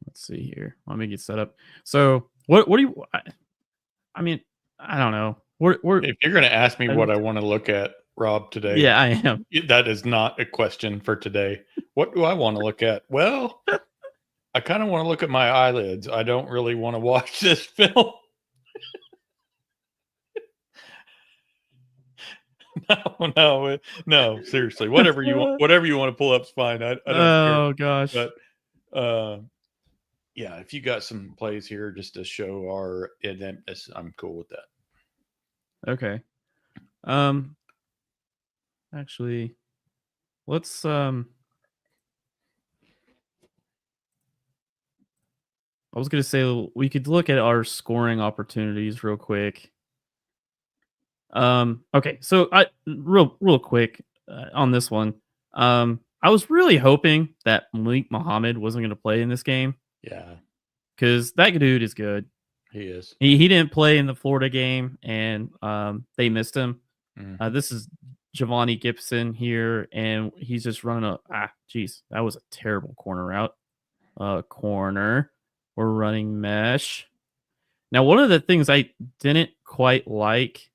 Let's see here. Let me get set up. So, what do you? I mean, I don't know. If you're going to ask me what I want to look at, Rob, today, yeah, I am. That is not a question for today. What do I want to look at? Well, I kind of want to look at my eyelids. I don't really want to watch this film. No. Seriously, whatever you want to pull up is fine. I don't care. Gosh. But yeah, if you got some plays here just to show I'm cool with that. Okay. Actually, let's I was gonna say we could look at our scoring opportunities real quick. Okay, so real quick on this one. I was really hoping that Malik Muhammad wasn't going to play in this game. Yeah, because that dude is good. He is. He didn't play in the Florida game, and they missed him. This is Giovanni Gibson here, and he's just running that was a terrible corner route. Corner. We're running mesh. Now, one of the things I didn't quite like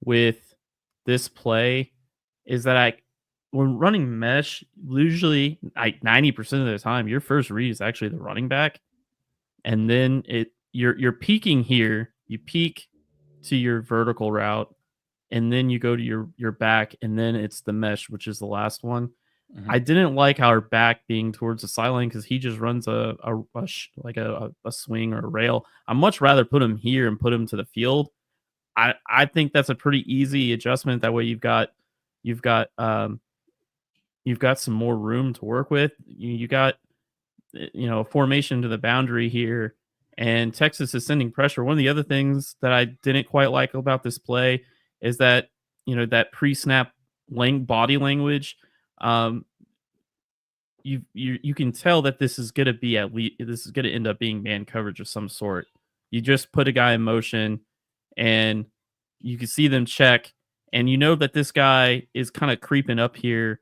with this play is that when running mesh, usually like 90% of the time, your first read is actually the running back. And then you're peeking here, you peek to your vertical route, and then you go to your back, and then it's the mesh, which is the last one. Mhm. I didn't like our back being towards the sideline because he just runs a swing or a rail. I'd much rather put him here and put him to the field. I think that's a pretty easy adjustment. That way you've got some more room to work with. You got a formation to the boundary here, and Texas is sending pressure. One of the other things that I didn't quite like about this play is that that pre-snap body language. You can tell that this is going to be this is going to end up being man coverage of some sort. You just put a guy in motion, and you can see them check, and you know that this guy is kind of creeping up here.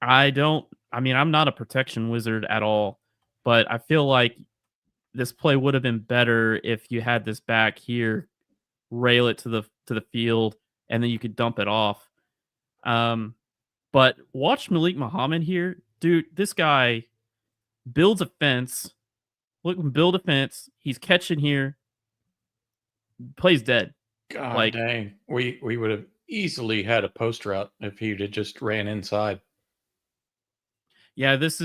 I'm not a protection wizard at all, but I feel like this play would have been better if you had this back here, rail it to the field, and then you could dump it off. But watch Malik Muhammad here. Dude, this guy builds a fence. Build a fence. He's catching here. Plays dead. God dang. We would have easily had a post route if he'd have just ran inside. Yeah, this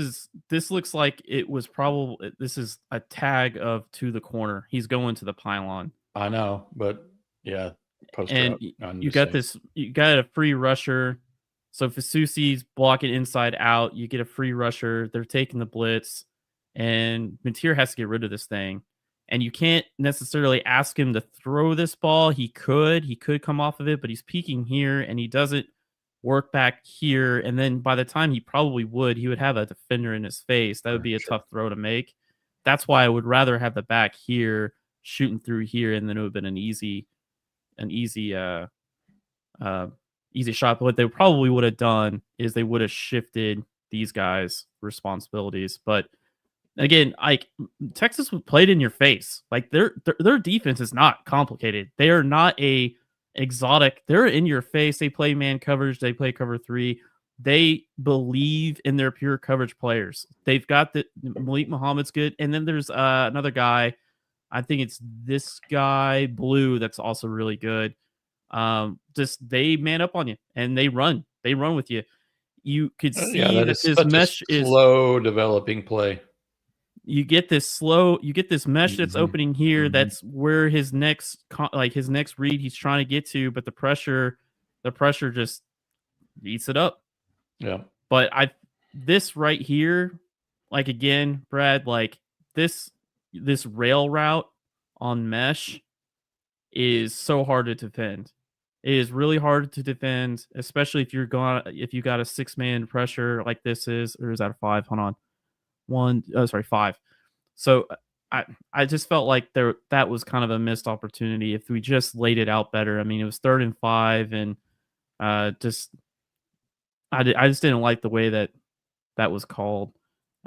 looks like it was probably this is a tag of to the corner. He's going to the pylon. I know, but yeah, post and route. You got a free rusher. So Fasusi's blocking inside out. You get a free rusher. They're taking the blitz, and Mateer has to get rid of this thing. And you can't necessarily ask him to throw this ball. He could come off of it, but he's peeking here, and he doesn't work back here. And then by the time he would have a defender in his face. That would be a tough throw to make. That's why I would rather have the back here shooting through here, and then it would have been an easy shot. But what they probably would have done is they would have shifted these guys' responsibilities. But again, like Texas played in your face. Like their defense is not complicated. They are not a exotic. They're in your face. They play man coverage. They play cover 3. They believe in their pure coverage players. They've got Malik Muhammad's good, and then there's another guy. I think it's this guy Blue that's also really good. Just they man up on you and they run with you. You could see that this mesh is slow developing play. You get this mesh that's opening here. Mm-hmm. That's where his next read he's trying to get to, but the pressure just eats it up. Yeah. But this right here, like again, Brad, like this rail route on mesh is so hard to defend. It is really hard to defend, especially if you got a 6-man pressure like this is, or is that a 5? Hold on. 5. So I just felt like that was kind of a missed opportunity if we just laid it out better. I mean, it was 3rd and 5, and I just didn't like the way that was called.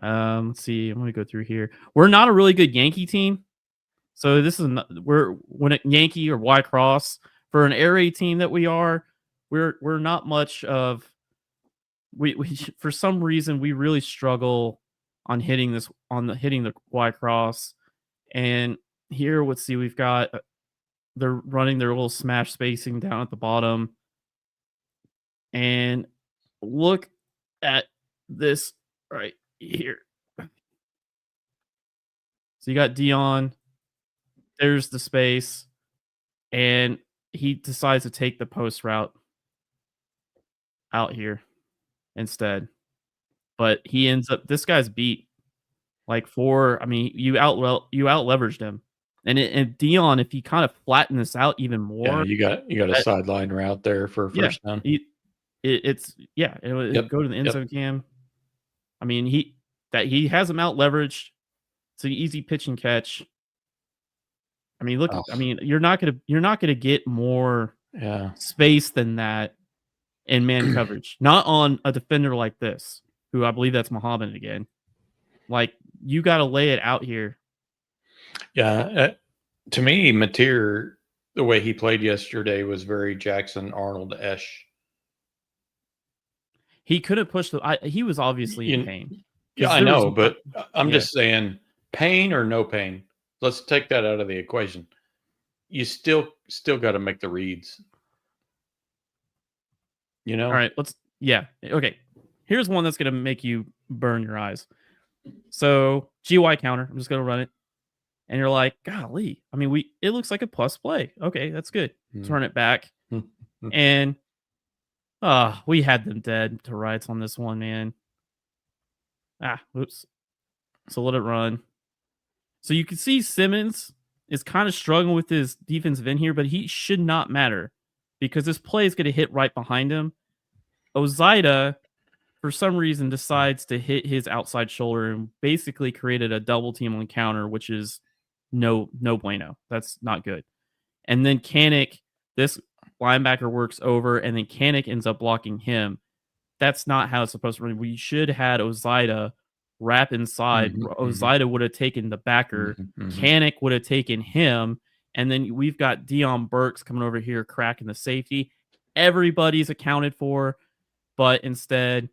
Let's see. I'm going to go through here. We're not a really good Yankee team. So this is when a Yankee or Y Cross for an air raid team that we're not much of. We for some reason we really struggle on hitting the Y Cross, and here let's see, we've got they're running their little smash spacing down at the bottom, and look at this right here. So you got Dion. There's the space, and he decides to take the post route out here instead. But he ends up, this guy's beat. Like you out leveraged him. And Dion, if he kind of flattened this out even more. Yeah, you got a sideline route there for a first down. It would go to the end zone cam. I mean, he has him out leveraged. It's an easy pitch and catch. I mean, look. I mean, you're not gonna get more space than that in man coverage. Not on a defender like this, who I believe that's Muhammad again. Like you got to lay it out here. Yeah, to me, Mateer, the way he played yesterday was very Jackson Arnold-esh. He couldn't push he was obviously in pain. Yeah, I know, but I'm just saying, pain or no pain. Let's take that out of the equation. You still got to make the reads. You know? All right, okay. Here's one that's going to make you burn your eyes. So GY counter, I'm just going to run it. And you're like, golly, I mean, it looks like a plus play. Okay, that's good. Turn it back. And we had them dead to rights on this one, man. Oops. So let it run. So you can see Simmons is kind of struggling with his defensive end here, but he should not matter because this play is going to hit right behind him. Ozida, for some reason, decides to hit his outside shoulder and basically created a double team on counter, which is no bueno. That's not good. And then Kanik, this linebacker works over, and then Kanik ends up blocking him. That's not how it's supposed to run. We should have had Ozida wrap inside. Ozida would have taken the backer. Kanik would have taken him. And then we've got Dion Burks coming over here, cracking the safety. Everybody's accounted for, but instead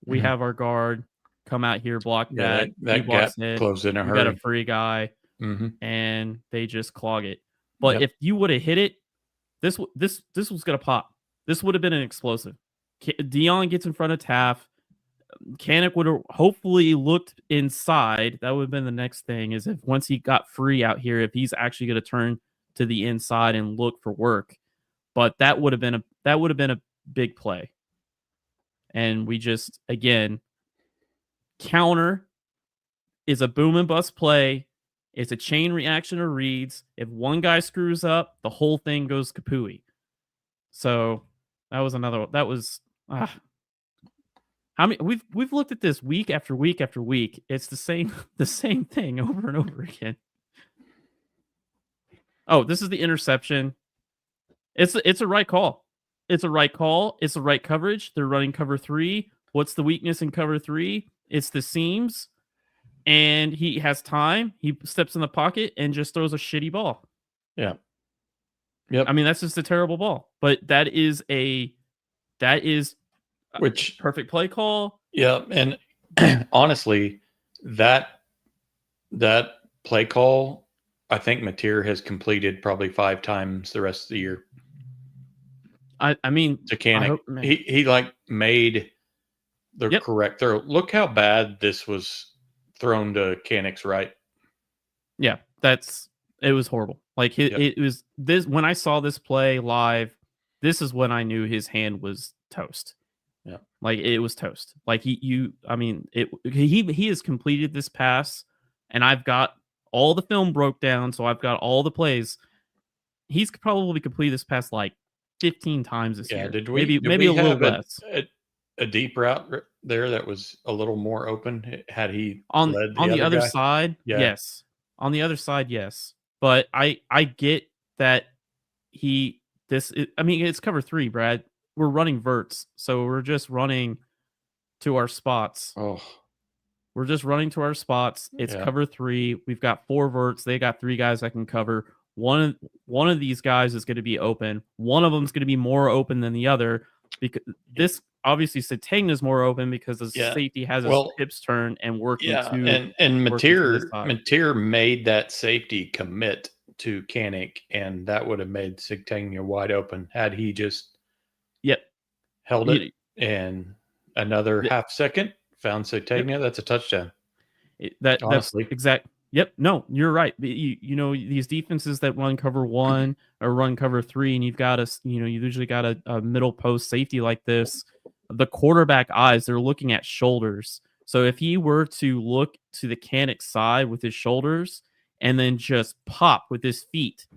we have our guard come out here, block that gap closed in a hurry. Got a free guy, and they just clog it. But if you would have hit it, this was gonna pop. This would have been an explosive. Dion gets in front of Taff. Kanik would have hopefully looked inside. That would have been the next thing. Is if once he got free out here, if he's actually going to turn to the inside and look for work. But that would have been a big play. And we just, again, counter is a boom and bust play. It's a chain reaction of reads. If one guy screws up, the whole thing goes kapooey. So that was another. That was. I mean, we've looked at this week after week after week. It's the same thing over and over again. Oh, this is the interception. It's a right call. It's a right call. It's the right coverage. They're running cover 3. What's the weakness in cover 3? It's the seams. And he has time. He steps in the pocket and just throws a shitty ball. Yeah. Yep. I mean, that's just a terrible ball. But that is which perfect play call. Yeah, and honestly, that play call, I think Mateer has completed probably 5 times the rest of the year. I mean, to Kanik, he like made the correct throw. Look how bad this was thrown to Kanik's right. Yeah, it was horrible. Like it was this when I saw this play live. This is when I knew his hand was toast. Yeah, like it was toast. Like he has completed this pass, and I've got all the film broke down, so I've got all the plays. He's probably completed this pass like 15 times this year. Maybe a little less. A deep route there that was a little more open. Had he on led the other side? Yeah. Yes. On the other side, yes. But I get that it's cover 3, Brad. We're running verts, so we're just running to our spots. Oh, we're just running to our spots. It's cover 3. We've got 4 verts. They got 3 guys that can cover. One of these guys is going to be open. One of them is going to be more open than the other because this obviously Satang is more open because the safety has his hips turned and working. And Mateer made that safety commit to Kanik, and that would have made Satang wide open had he just held it and another half second found Satang. That's a touchdown. Honestly. That's exact. Yep. No, you're right. You know, these defenses that run cover 1 or run cover 3, and you've got you usually got a middle post safety like this. The quarterback eyes, they're looking at shoulders. So if he were to look to the Kanik side with his shoulders and then just pop with his feet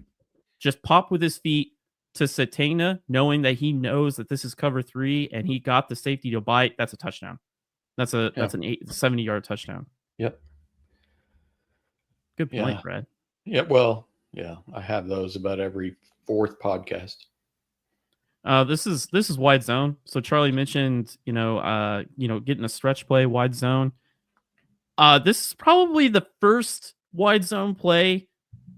to Satana, knowing that he knows that this is cover 3 and he got the safety to bite, that's a touchdown. That's an 70-yard touchdown. Yep. Good point, Brad. Yeah, well, I have those about every 4th podcast. This is wide zone. So Charlie mentioned, getting a stretch play, wide zone. This is probably the first wide zone play.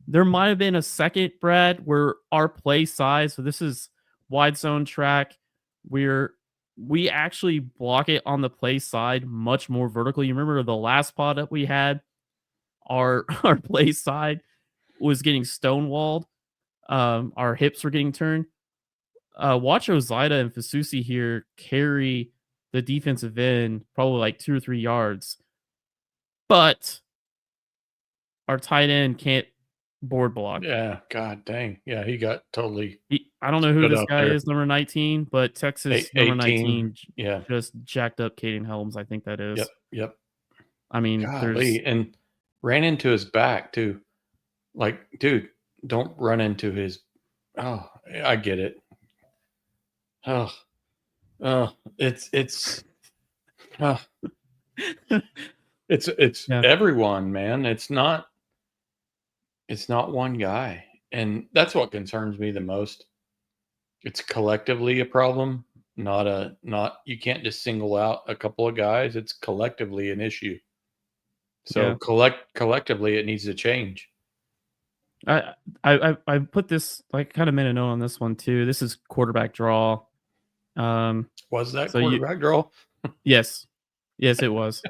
There might have been a second, Brad, where our play size. So this is wide zone track. We actually block it on the play side much more vertically. You remember the last pod that we had? Our play side was getting stonewalled. Our hips were getting turned. watch Ozida and Fasusi here carry the defensive end probably like 2 or 3 yards, but our tight end can't board block. Yeah, god dang. Yeah, he got totally. I don't know who stood this up guy there. is, number 19, but Texas number 19 Yeah. just jacked up Caden Helms, I think that is. Yep. I mean, Golly, and ran into his back too. Like, dude, don't run into his. Oh, I get it. Oh, it's Yeah. everyone, man. It's not one guy, and that's what concerns me the most. It's collectively a problem, not you can't just single out a couple of guys. It's collectively an issue. So collectively it needs to change. I put this, like, kind of made a note on this one too. This is quarterback draw. Was that quarterback draw? Yes, it was.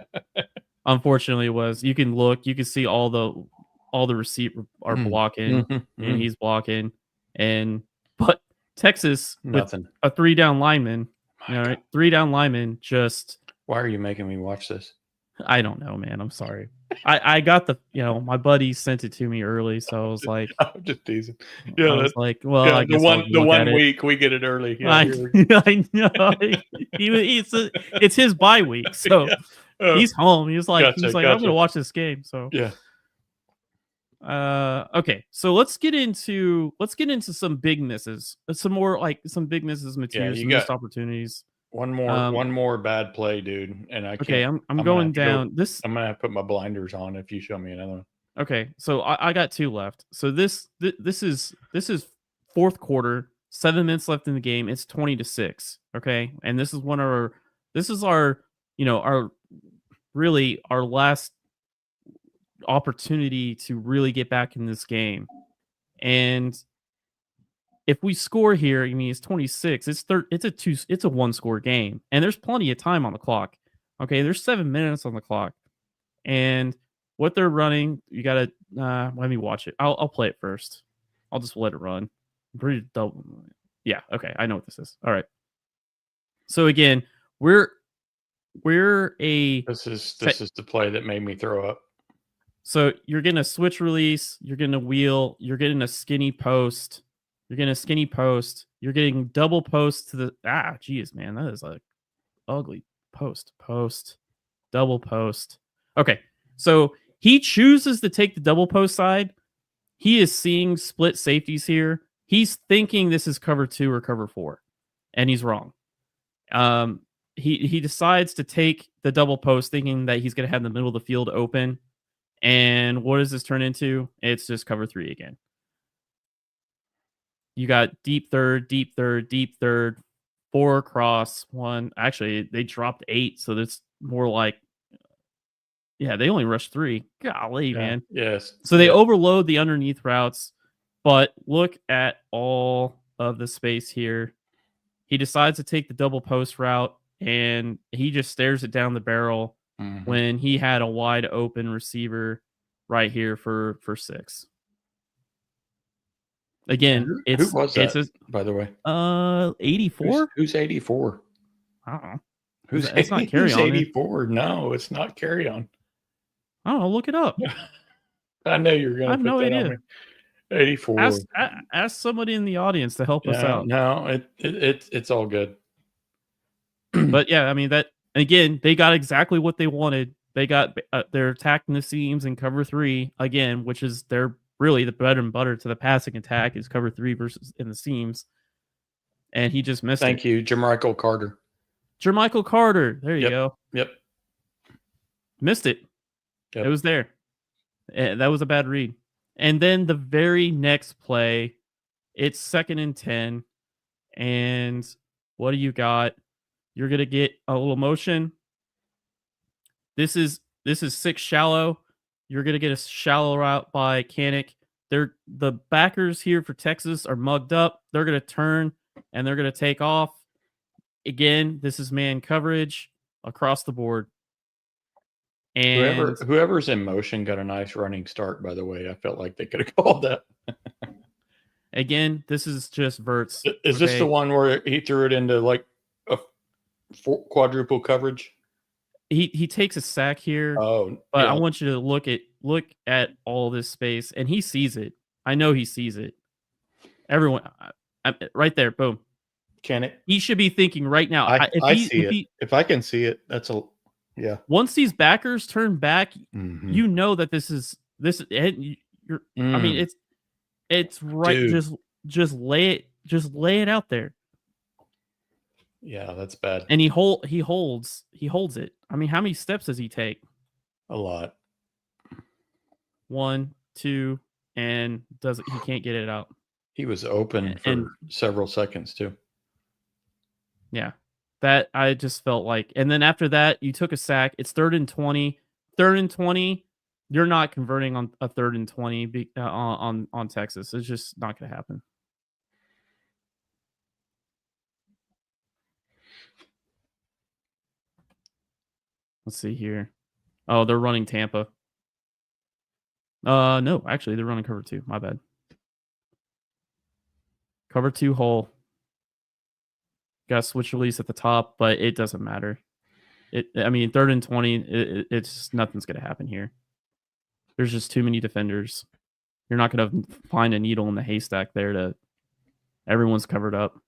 Unfortunately, it was. You can look, you can see all the receiver are blocking, and he's blocking, but Texas Nothing. with a 3-down lineman, all right, 3-down lineman. Just, why are you making me watch this? I don't know, man. I'm sorry. I got the, my buddy sent it to me early, so I was like, I'm just teasing. Yeah, I was like, well, yeah, I guess the one week we get it early. Yeah, I know. It's his bye week, so he's home. He's like, I'm gonna watch this game. So yeah. Okay, so let's get into some big misses, some big misses, materials, some missed opportunities. One more bad play, dude, and I can't. Okay, I'm going down. I'm gonna have to put my blinders on if you show me another one. Okay, so I got 2 left. So this is fourth quarter, 7 minutes left in the game. It's 20-6. Okay, and this is our really our last opportunity to really get back in this game. And if we score here, I mean, it's 26. It's a 1-score game, and there's plenty of time on the clock. Okay, there's 7 minutes on the clock, and what they're running, you gotta let me watch it. I'll play it first. I'll just let it run. Pretty double. Yeah, okay, I know what this is. All right. So again, this is the play that made me throw up. So you're getting a switch release, you're getting a wheel, you're getting a skinny post, you're getting double post to the geez, man, that is like ugly post, double post. Okay, so he chooses to take the double post side. He is seeing split safeties here. He's thinking this is cover 2 or cover 4, and he's wrong. He decides to take the double post, thinking that he's going to have the middle of the field open. And what does this turn into? It's just cover 3 again. You got deep third, 4 across, 1. Actually, they dropped 8, so that's more like, they only rushed 3. Golly, man. Yes. So they overload the underneath routes, but look at all of the space here. He decides to take the double post route, and he just stares it down the barrel. When he had a wide open receiver right here for 6. Again, who was that, by the way? 84. Who's 84? I don't know. It's not carry on. 84? No, it's not carry on. I don't know. Look it up. I know you're gonna. I have no idea. 84. Ask somebody in the audience to help us out. No, it's all good. But yeah, I mean that. Again, they got exactly what they wanted. They got they're attacking the seams in cover 3 again, which is their really the bread and butter to the passing attack is cover 3 versus in the seams. And he just missed it. Thank you, Jermichael Carter. Jermichael Carter. There you go. Yep. Missed it. Yep. It was there. That was a bad read. And then the very next play, it's 2nd and 10. And what do you got? You're going to get a little motion. This is 6 shallow. You're going to get a shallow route by Kanik. The backers here for Texas are mugged up. They're going to turn, and they're going to take off. Again, this is man coverage across the board. And whoever's in motion got a nice running start, by the way. I felt like they could have called that. Again, this is just Verts. Is this the one where he threw it into like a quadruple coverage? He takes a sack here. Oh, but yeah. I want you to look at all this space, and he sees it. I know he sees it. Everyone, right there, boom. Can it? He should be thinking right now. I see it. If I can see it, that's a yeah. Once these backers turn back, Mm-hmm. that this is. I mean, it's right. Dude. Just lay it out there. Yeah, that's bad. And he holds it. I mean, how many steps does he take? A lot. 1, 2, and he can't get it out. He was open for several seconds too. Yeah. That I just felt like, and then after that, you took a sack. It's 3rd and 20. 3rd and 20. You're not converting on a 3rd and 20 on Texas. It's just not going to happen. Let's see here. Oh, they're running Tampa. No, actually, they're running cover 2. My bad. Cover 2 hole. Got a switch release at the top, but it doesn't matter. I mean, 3rd and 20, it's nothing's going to happen here. There's just too many defenders. You're not going to find a needle in the haystack there. Everyone's covered up.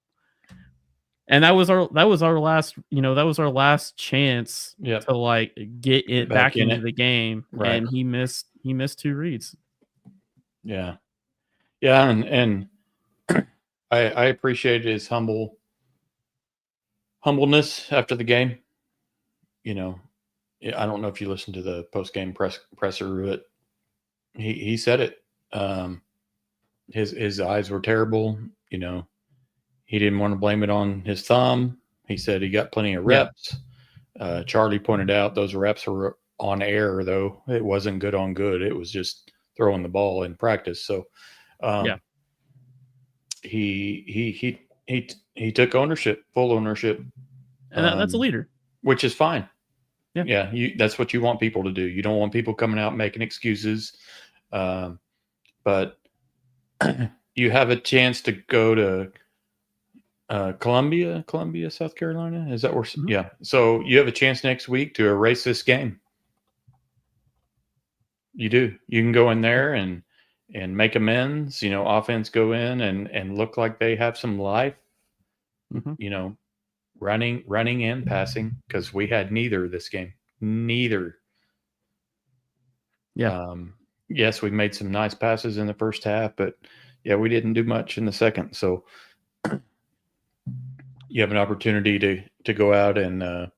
And that was our last, that was our last chance to like get it back into the game. Right. And he missed 2 reads. Yeah. Yeah, and I appreciated his humbleness after the game. I don't know if you listened to the post-game presser, but he said it. His eyes were terrible. He didn't want to blame it on his thumb. He said he got plenty of reps. Yeah. Charlie pointed out those reps were on air, though. It wasn't good on good. It was just throwing the ball in practice. So, he took ownership, full ownership, and that's a leader, which is fine. Yeah. That's what you want people to do. You don't want people coming out making excuses. But you have a chance to go to Columbia, South Carolina. Is that where? Mm-hmm. Yeah. So you have a chance next week to erase this game. You do. You can go in there and make amends. Offense go in and look like they have some life. Mm-hmm. Running and passing, because we had neither this game. Neither. Yeah. Yes, we made some nice passes in the first half, but we didn't do much in the second. So you have an opportunity to go out and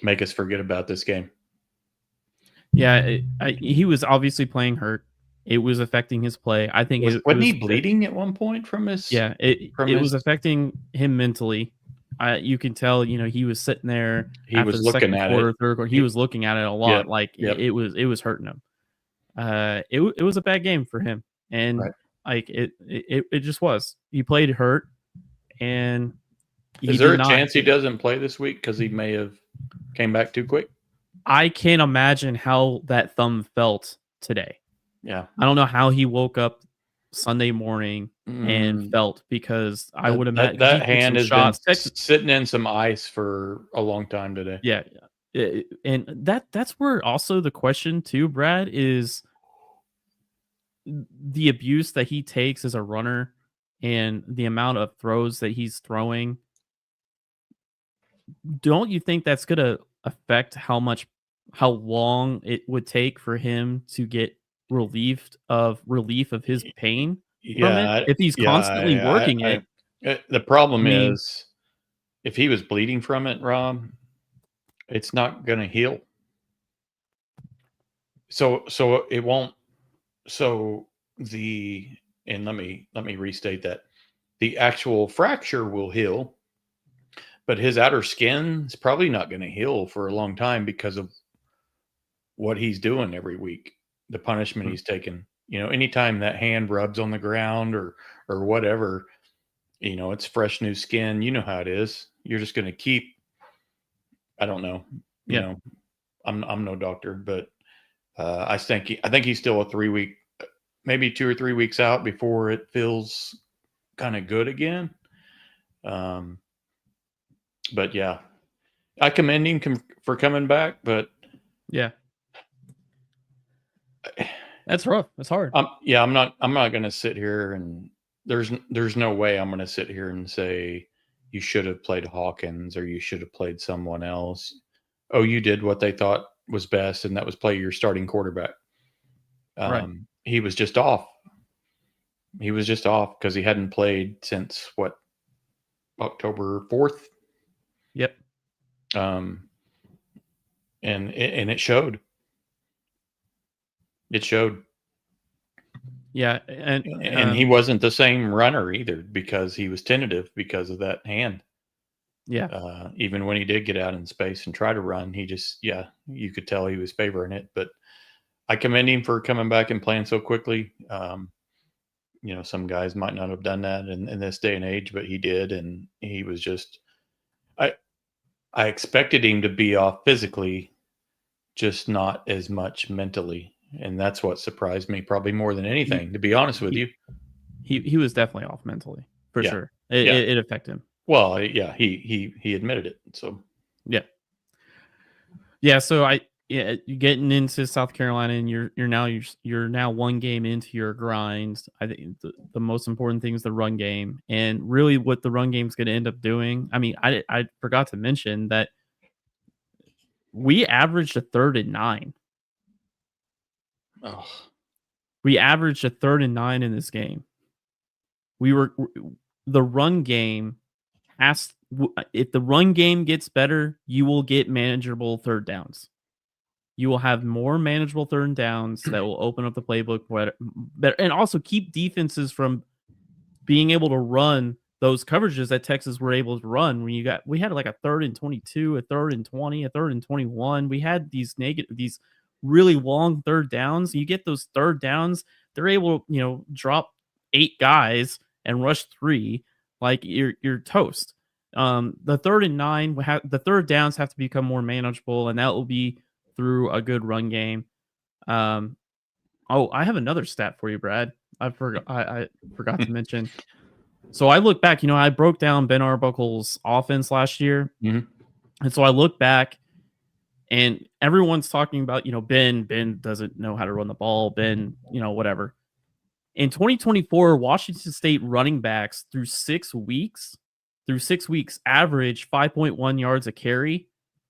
make us forget about this game. Yeah, he was obviously playing hurt. It was affecting his play. I think wasn't he bleeding at one point from his? Yeah, it was affecting him mentally. You can tell, he was sitting there. He was looking at it. Third quarter, he was looking at it a lot. It was hurting him. It was a bad game for him, and it just was. He played hurt, and is there a chance he doesn't play this week because he may have came back too quick? I can't imagine how that thumb felt today. Yeah, I don't know how he woke up Sunday morning and felt, because I would imagine that hand has been sitting in some ice for a long time today. Yeah. And that's where also the question too, Brad, is the abuse that he takes as a runner and the amount of throws that he's throwing. Don't you think that's going to affect how long it would take for him to get relief of his pain? If he's constantly working it. The problem is, if he was bleeding from it, Rob, it's not going to heal. So it won't. So and let me restate that. The actual fracture will heal, but his outer skin is probably not going to heal for a long time because of what he's doing every week, the punishment he's taken. Anytime that hand rubs on the ground or whatever, it's fresh new skin. You know how it is. You're just going to keep. I don't know. I'm no doctor, but I think he's still a 3-week maybe 2 or 3 weeks out before it feels kind of good again. But yeah, I commend him for coming back, but yeah, that's rough. That's hard. I'm not going to sit here and there's no way I'm going to sit here and say you should have played Hawkins or you should have played someone else. Oh, you did what they thought was best, and that was play your starting quarterback. Right. He was just off. He was just off because he hadn't played since October 4th. Yep. And it showed. It showed. Yeah, and he wasn't the same runner either because he was tentative because of that hand. Yeah. Even when he did get out in space and try to run, he just you could tell he was favoring it. But I commend him for coming back and playing so quickly. Some guys might not have done that in this day and age, but he did, and he was just. I expected him to be off physically, just not as much mentally. And that's what surprised me probably more than anything, to be honest with you. He was definitely off mentally, for sure. It affected him. Well, yeah, he admitted it. So yeah. So you're getting into South Carolina, and you're now one game into your grind. I think the most important thing is the run game, and really what the run game is going to end up doing. I mean, I forgot to mention that we averaged a 3rd and 9. Oh. We averaged a 3rd and 9 in this game. The run game if the run game gets better, you will get manageable 3rd downs. You will have more manageable 3rd downs that will open up the playbook better, and also keep defenses from being able to run those coverages that Texas were able to run. We had like a 3rd and 22, a 3rd and 20, a 3rd and 21. We had these really long 3rd downs. You get those 3rd downs, they're able to, drop 8 guys and rush 3, like you're toast. The 3rd and 9, the 3rd downs have to become more manageable, and that will be through a good run game. I have another stat for you, Brad. I forgot to mention. So I look back, I broke down Ben Arbuckle's offense last year. Mm-hmm. And so I look back, and everyone's talking about, Ben doesn't know how to run the ball. Ben, whatever. In 2024, Washington State running backs through 6 weeks averaged 5.1 yards a carry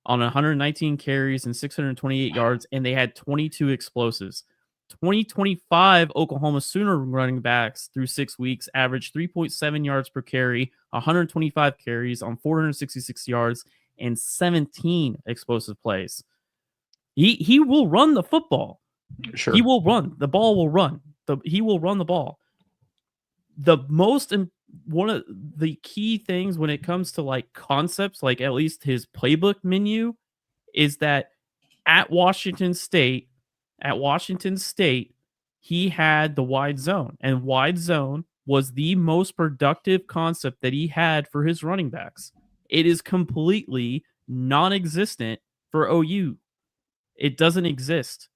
on 119 carries and 628 yards, and they had 22 explosives. 2025 Oklahoma Sooner running backs through 6 weeks averaged 3.7 yards per carry, 125 carries on 466 yards, and 17 explosive plays. He will run the football. Sure. He will run. The ball will run. He will run the ball. One of the key things when it comes to like concepts, like at least his playbook menu, is that at Washington State, he had the wide zone, and wide zone was the most productive concept that he had for his running backs. It is completely non-existent for OU. It doesn't exist.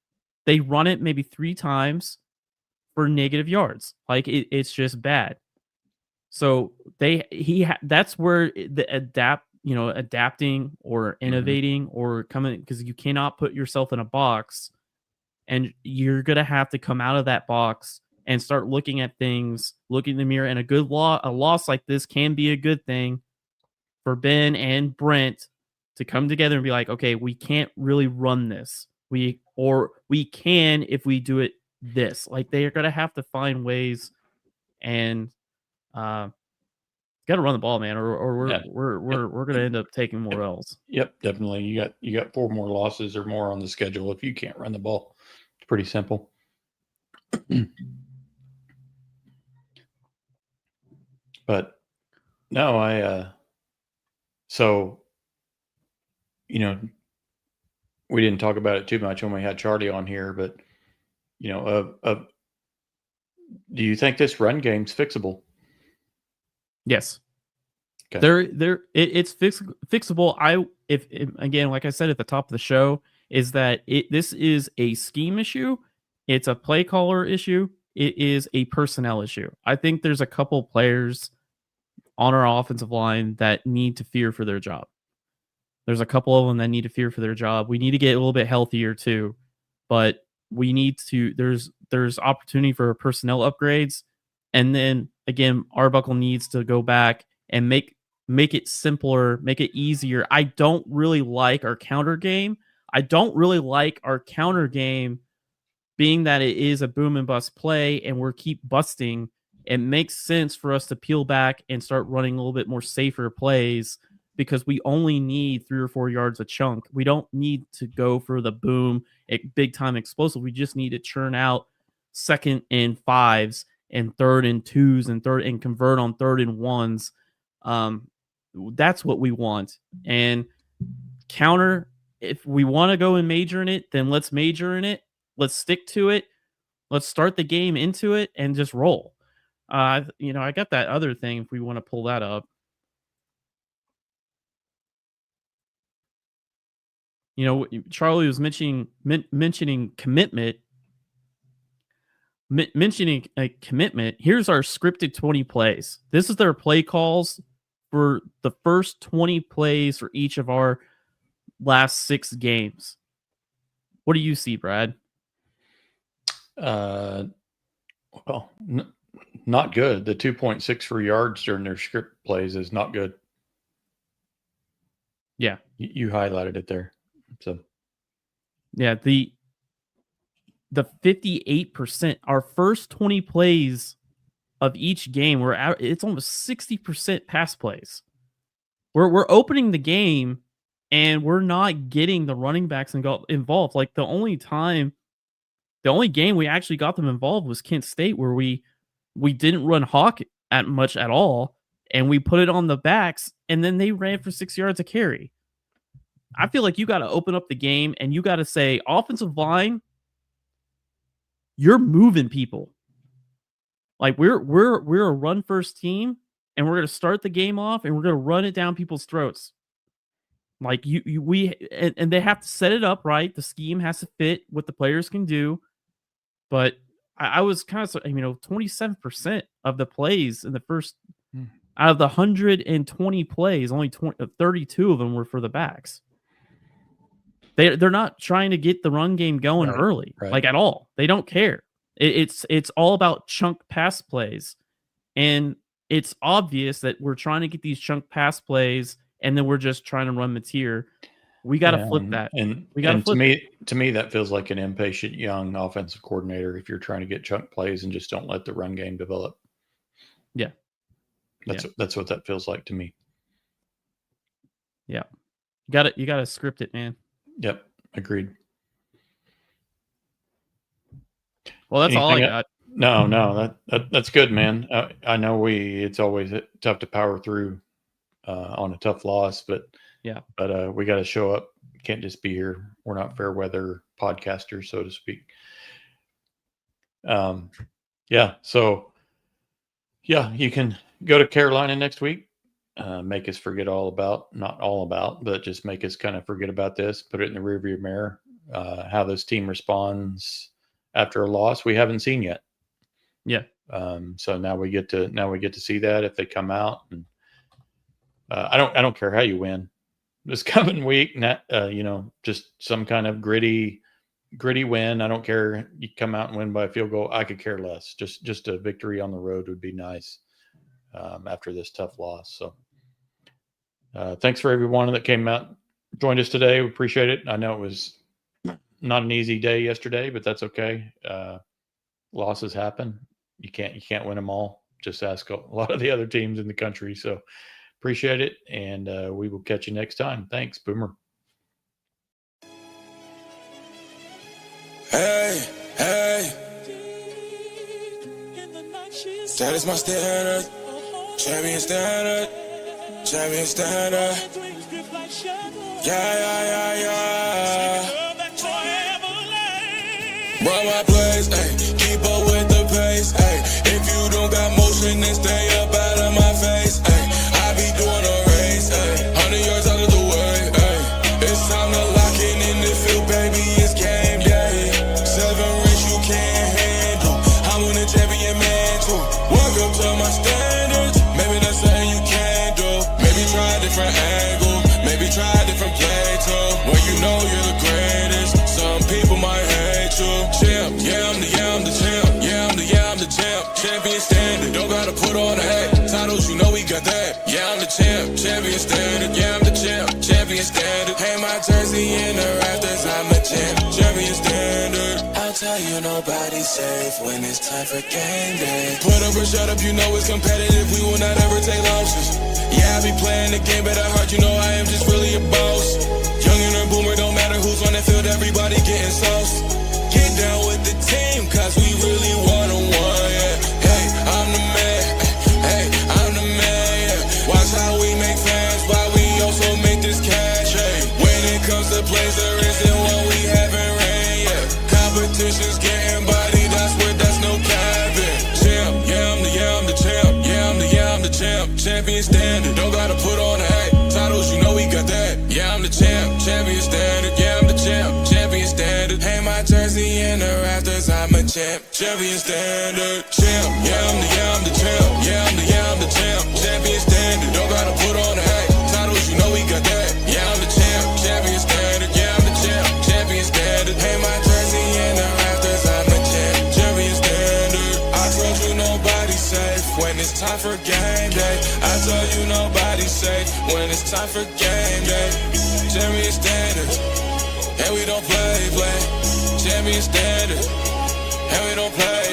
They run it maybe 3 times for negative yards. Like it's just bad. So that's where the adapting or innovating or coming, because you cannot put yourself in a box, and you're going to have to come out of that box and start looking at things, looking in the mirror. And a loss like this can be a good thing for Ben and Brent to come together and be like, okay, we can't really run this. We can if we do it this. Like they are going to have to find ways, and got to run the ball, man, or we're going to end up taking more L's. Yep, definitely. You got 4 more losses or more on the schedule if you can't run the ball. It's pretty simple. But no, so we didn't talk about it too much when we had Charlie on here, but do you think this run game's fixable? Yes. Okay. It's fixable. If again, like I said at the top of the show, is that this is a scheme issue. It's a play caller issue. it is a personnel issue. I think there's a couple players on our offensive line that need to fear for their job. There's a couple of them that need to fear for their job. We need to get a little bit healthier too, but we need to. There's opportunity for personnel upgrades, and then again, Arbuckle needs to go back and make it simpler, make it easier. I don't really like our counter game. Being that it is a boom and bust play, and we're keep busting. It makes sense for us to peel back and start running a little bit more safer plays, because we only need 3 or 4 yards a chunk. We don't need to go for the boom, big time explosive. We just need to churn out 2nd and 5s and 3rd and 2s and convert on 3rd and 1s. That's what we want. And counter, if we want to go and major in it, then let's major in it. Let's stick to it. Let's start the game into it and just roll. I got that other thing if we want to pull that up. Charlie was mentioning commitment. Mentioning a commitment. Here's our scripted 20 plays. This is their play calls for the first 20 plays for each of our last 6 games. What do you see, Brad? Not good. The 2.6 for yards during their script plays is not good. Yeah. You highlighted it there. So yeah, the 58%, our first 20 plays of each game, it's almost 60% pass plays. We're opening the game and we're not getting the running backs involved. Like the only game we actually got them involved was Kent State, where we didn't run Hawk much at all, and we put it on the backs, and then they ran for 6 yards a carry. I feel like you got to open up the game and you got to say, offensive line, you're moving people. Like we're a run first team, and we're going to start the game off and we're going to run it down people's throats. Like and they have to set it up right. The scheme has to fit what the players can do. But I was kind of, 27% of the plays in the first, out of the 120 plays, only 32 of them were for the backs. They're not trying to get the run game going early, like at all. They don't care. It's all about chunk pass plays, and it's obvious that we're trying to get these chunk pass plays, and then we're just trying to run material. We got to flip that. And to me, that feels like an impatient young offensive coordinator if you're trying to get chunk plays and just don't let the run game develop. Yeah. That's what that feels like to me. Yeah. You got to script it, man. Yep. Agreed. Well, that's all I got. No, that's good, man. I know it's always tough to power through on a tough loss, but we got to show up. Can't just be here. We're not fair weather podcasters, so to speak. So you can go to Carolina next week. Make us forget not all about, but just make us kind of forget about this, put it in the rearview mirror. How this team responds after a loss, we haven't seen yet. Yeah. So now we get to see that if they come out, and I don't care how you win this coming week. Just some kind of gritty win. I don't care. You come out and win by a field goal. I could care less. Just a victory on the road would be nice after this tough loss. So thanks for everyone that came out, joined us today. We appreciate it. I know it was not an easy day yesterday, but that's okay. Losses happen. You can't win them all. Just ask a lot of the other teams in the country. So appreciate it, and we will catch you next time. Thanks, Boomer. Hey, that is my standard. Champion standard. Yeah. Run my plays, keep up with the pace. If you don't got motion, then stay up out of my face. I be doing a race, 100 yards out of the way. It's time to lock it in the field, baby. It's game day. 7 rings you can't handle. I'm gonna tell you nobody's safe when it's time for game day. Put up or shut up, you know it's competitive. We will not ever take losses. Yeah, I be playing the game, but at heart, you know I am just really a boss. Youngin' or boomer, don't matter who's on the field, everybody getting sauce. Get down with the team, cause we really one-on-one, yeah. Hey, I'm the man, hey, I'm the man, yeah. Watch how we make fans, while we also make this cash, hey. When it comes to plays, there isn't one we haven't ran, yeah. Competition's getting body, that's no cabin. Champ, yeah, I'm the champ, yeah, I'm the champ. Champion standard, don't gotta put on a hat. Titles, you know we got that. Yeah, I'm the champ, champion standard. Yeah, I'm the champ, champion standard. Hang my jersey in the rafters, I'm a champ, champion standard. Champ, yeah, I'm the champ, yeah, I'm the champ, champion standard. Don't gotta put on a hat. Titles, you know we got that. Yeah, I'm the champ, champion standard. Yeah, I'm the champ, champion standard. Hang my jersey in the rafters, I'm a champ, champion standard. I told you nobody's safe when it's time for game day. I told you nobody's safe when it's time for game day. Champion standard, and we don't play. Champion standard, and we don't play.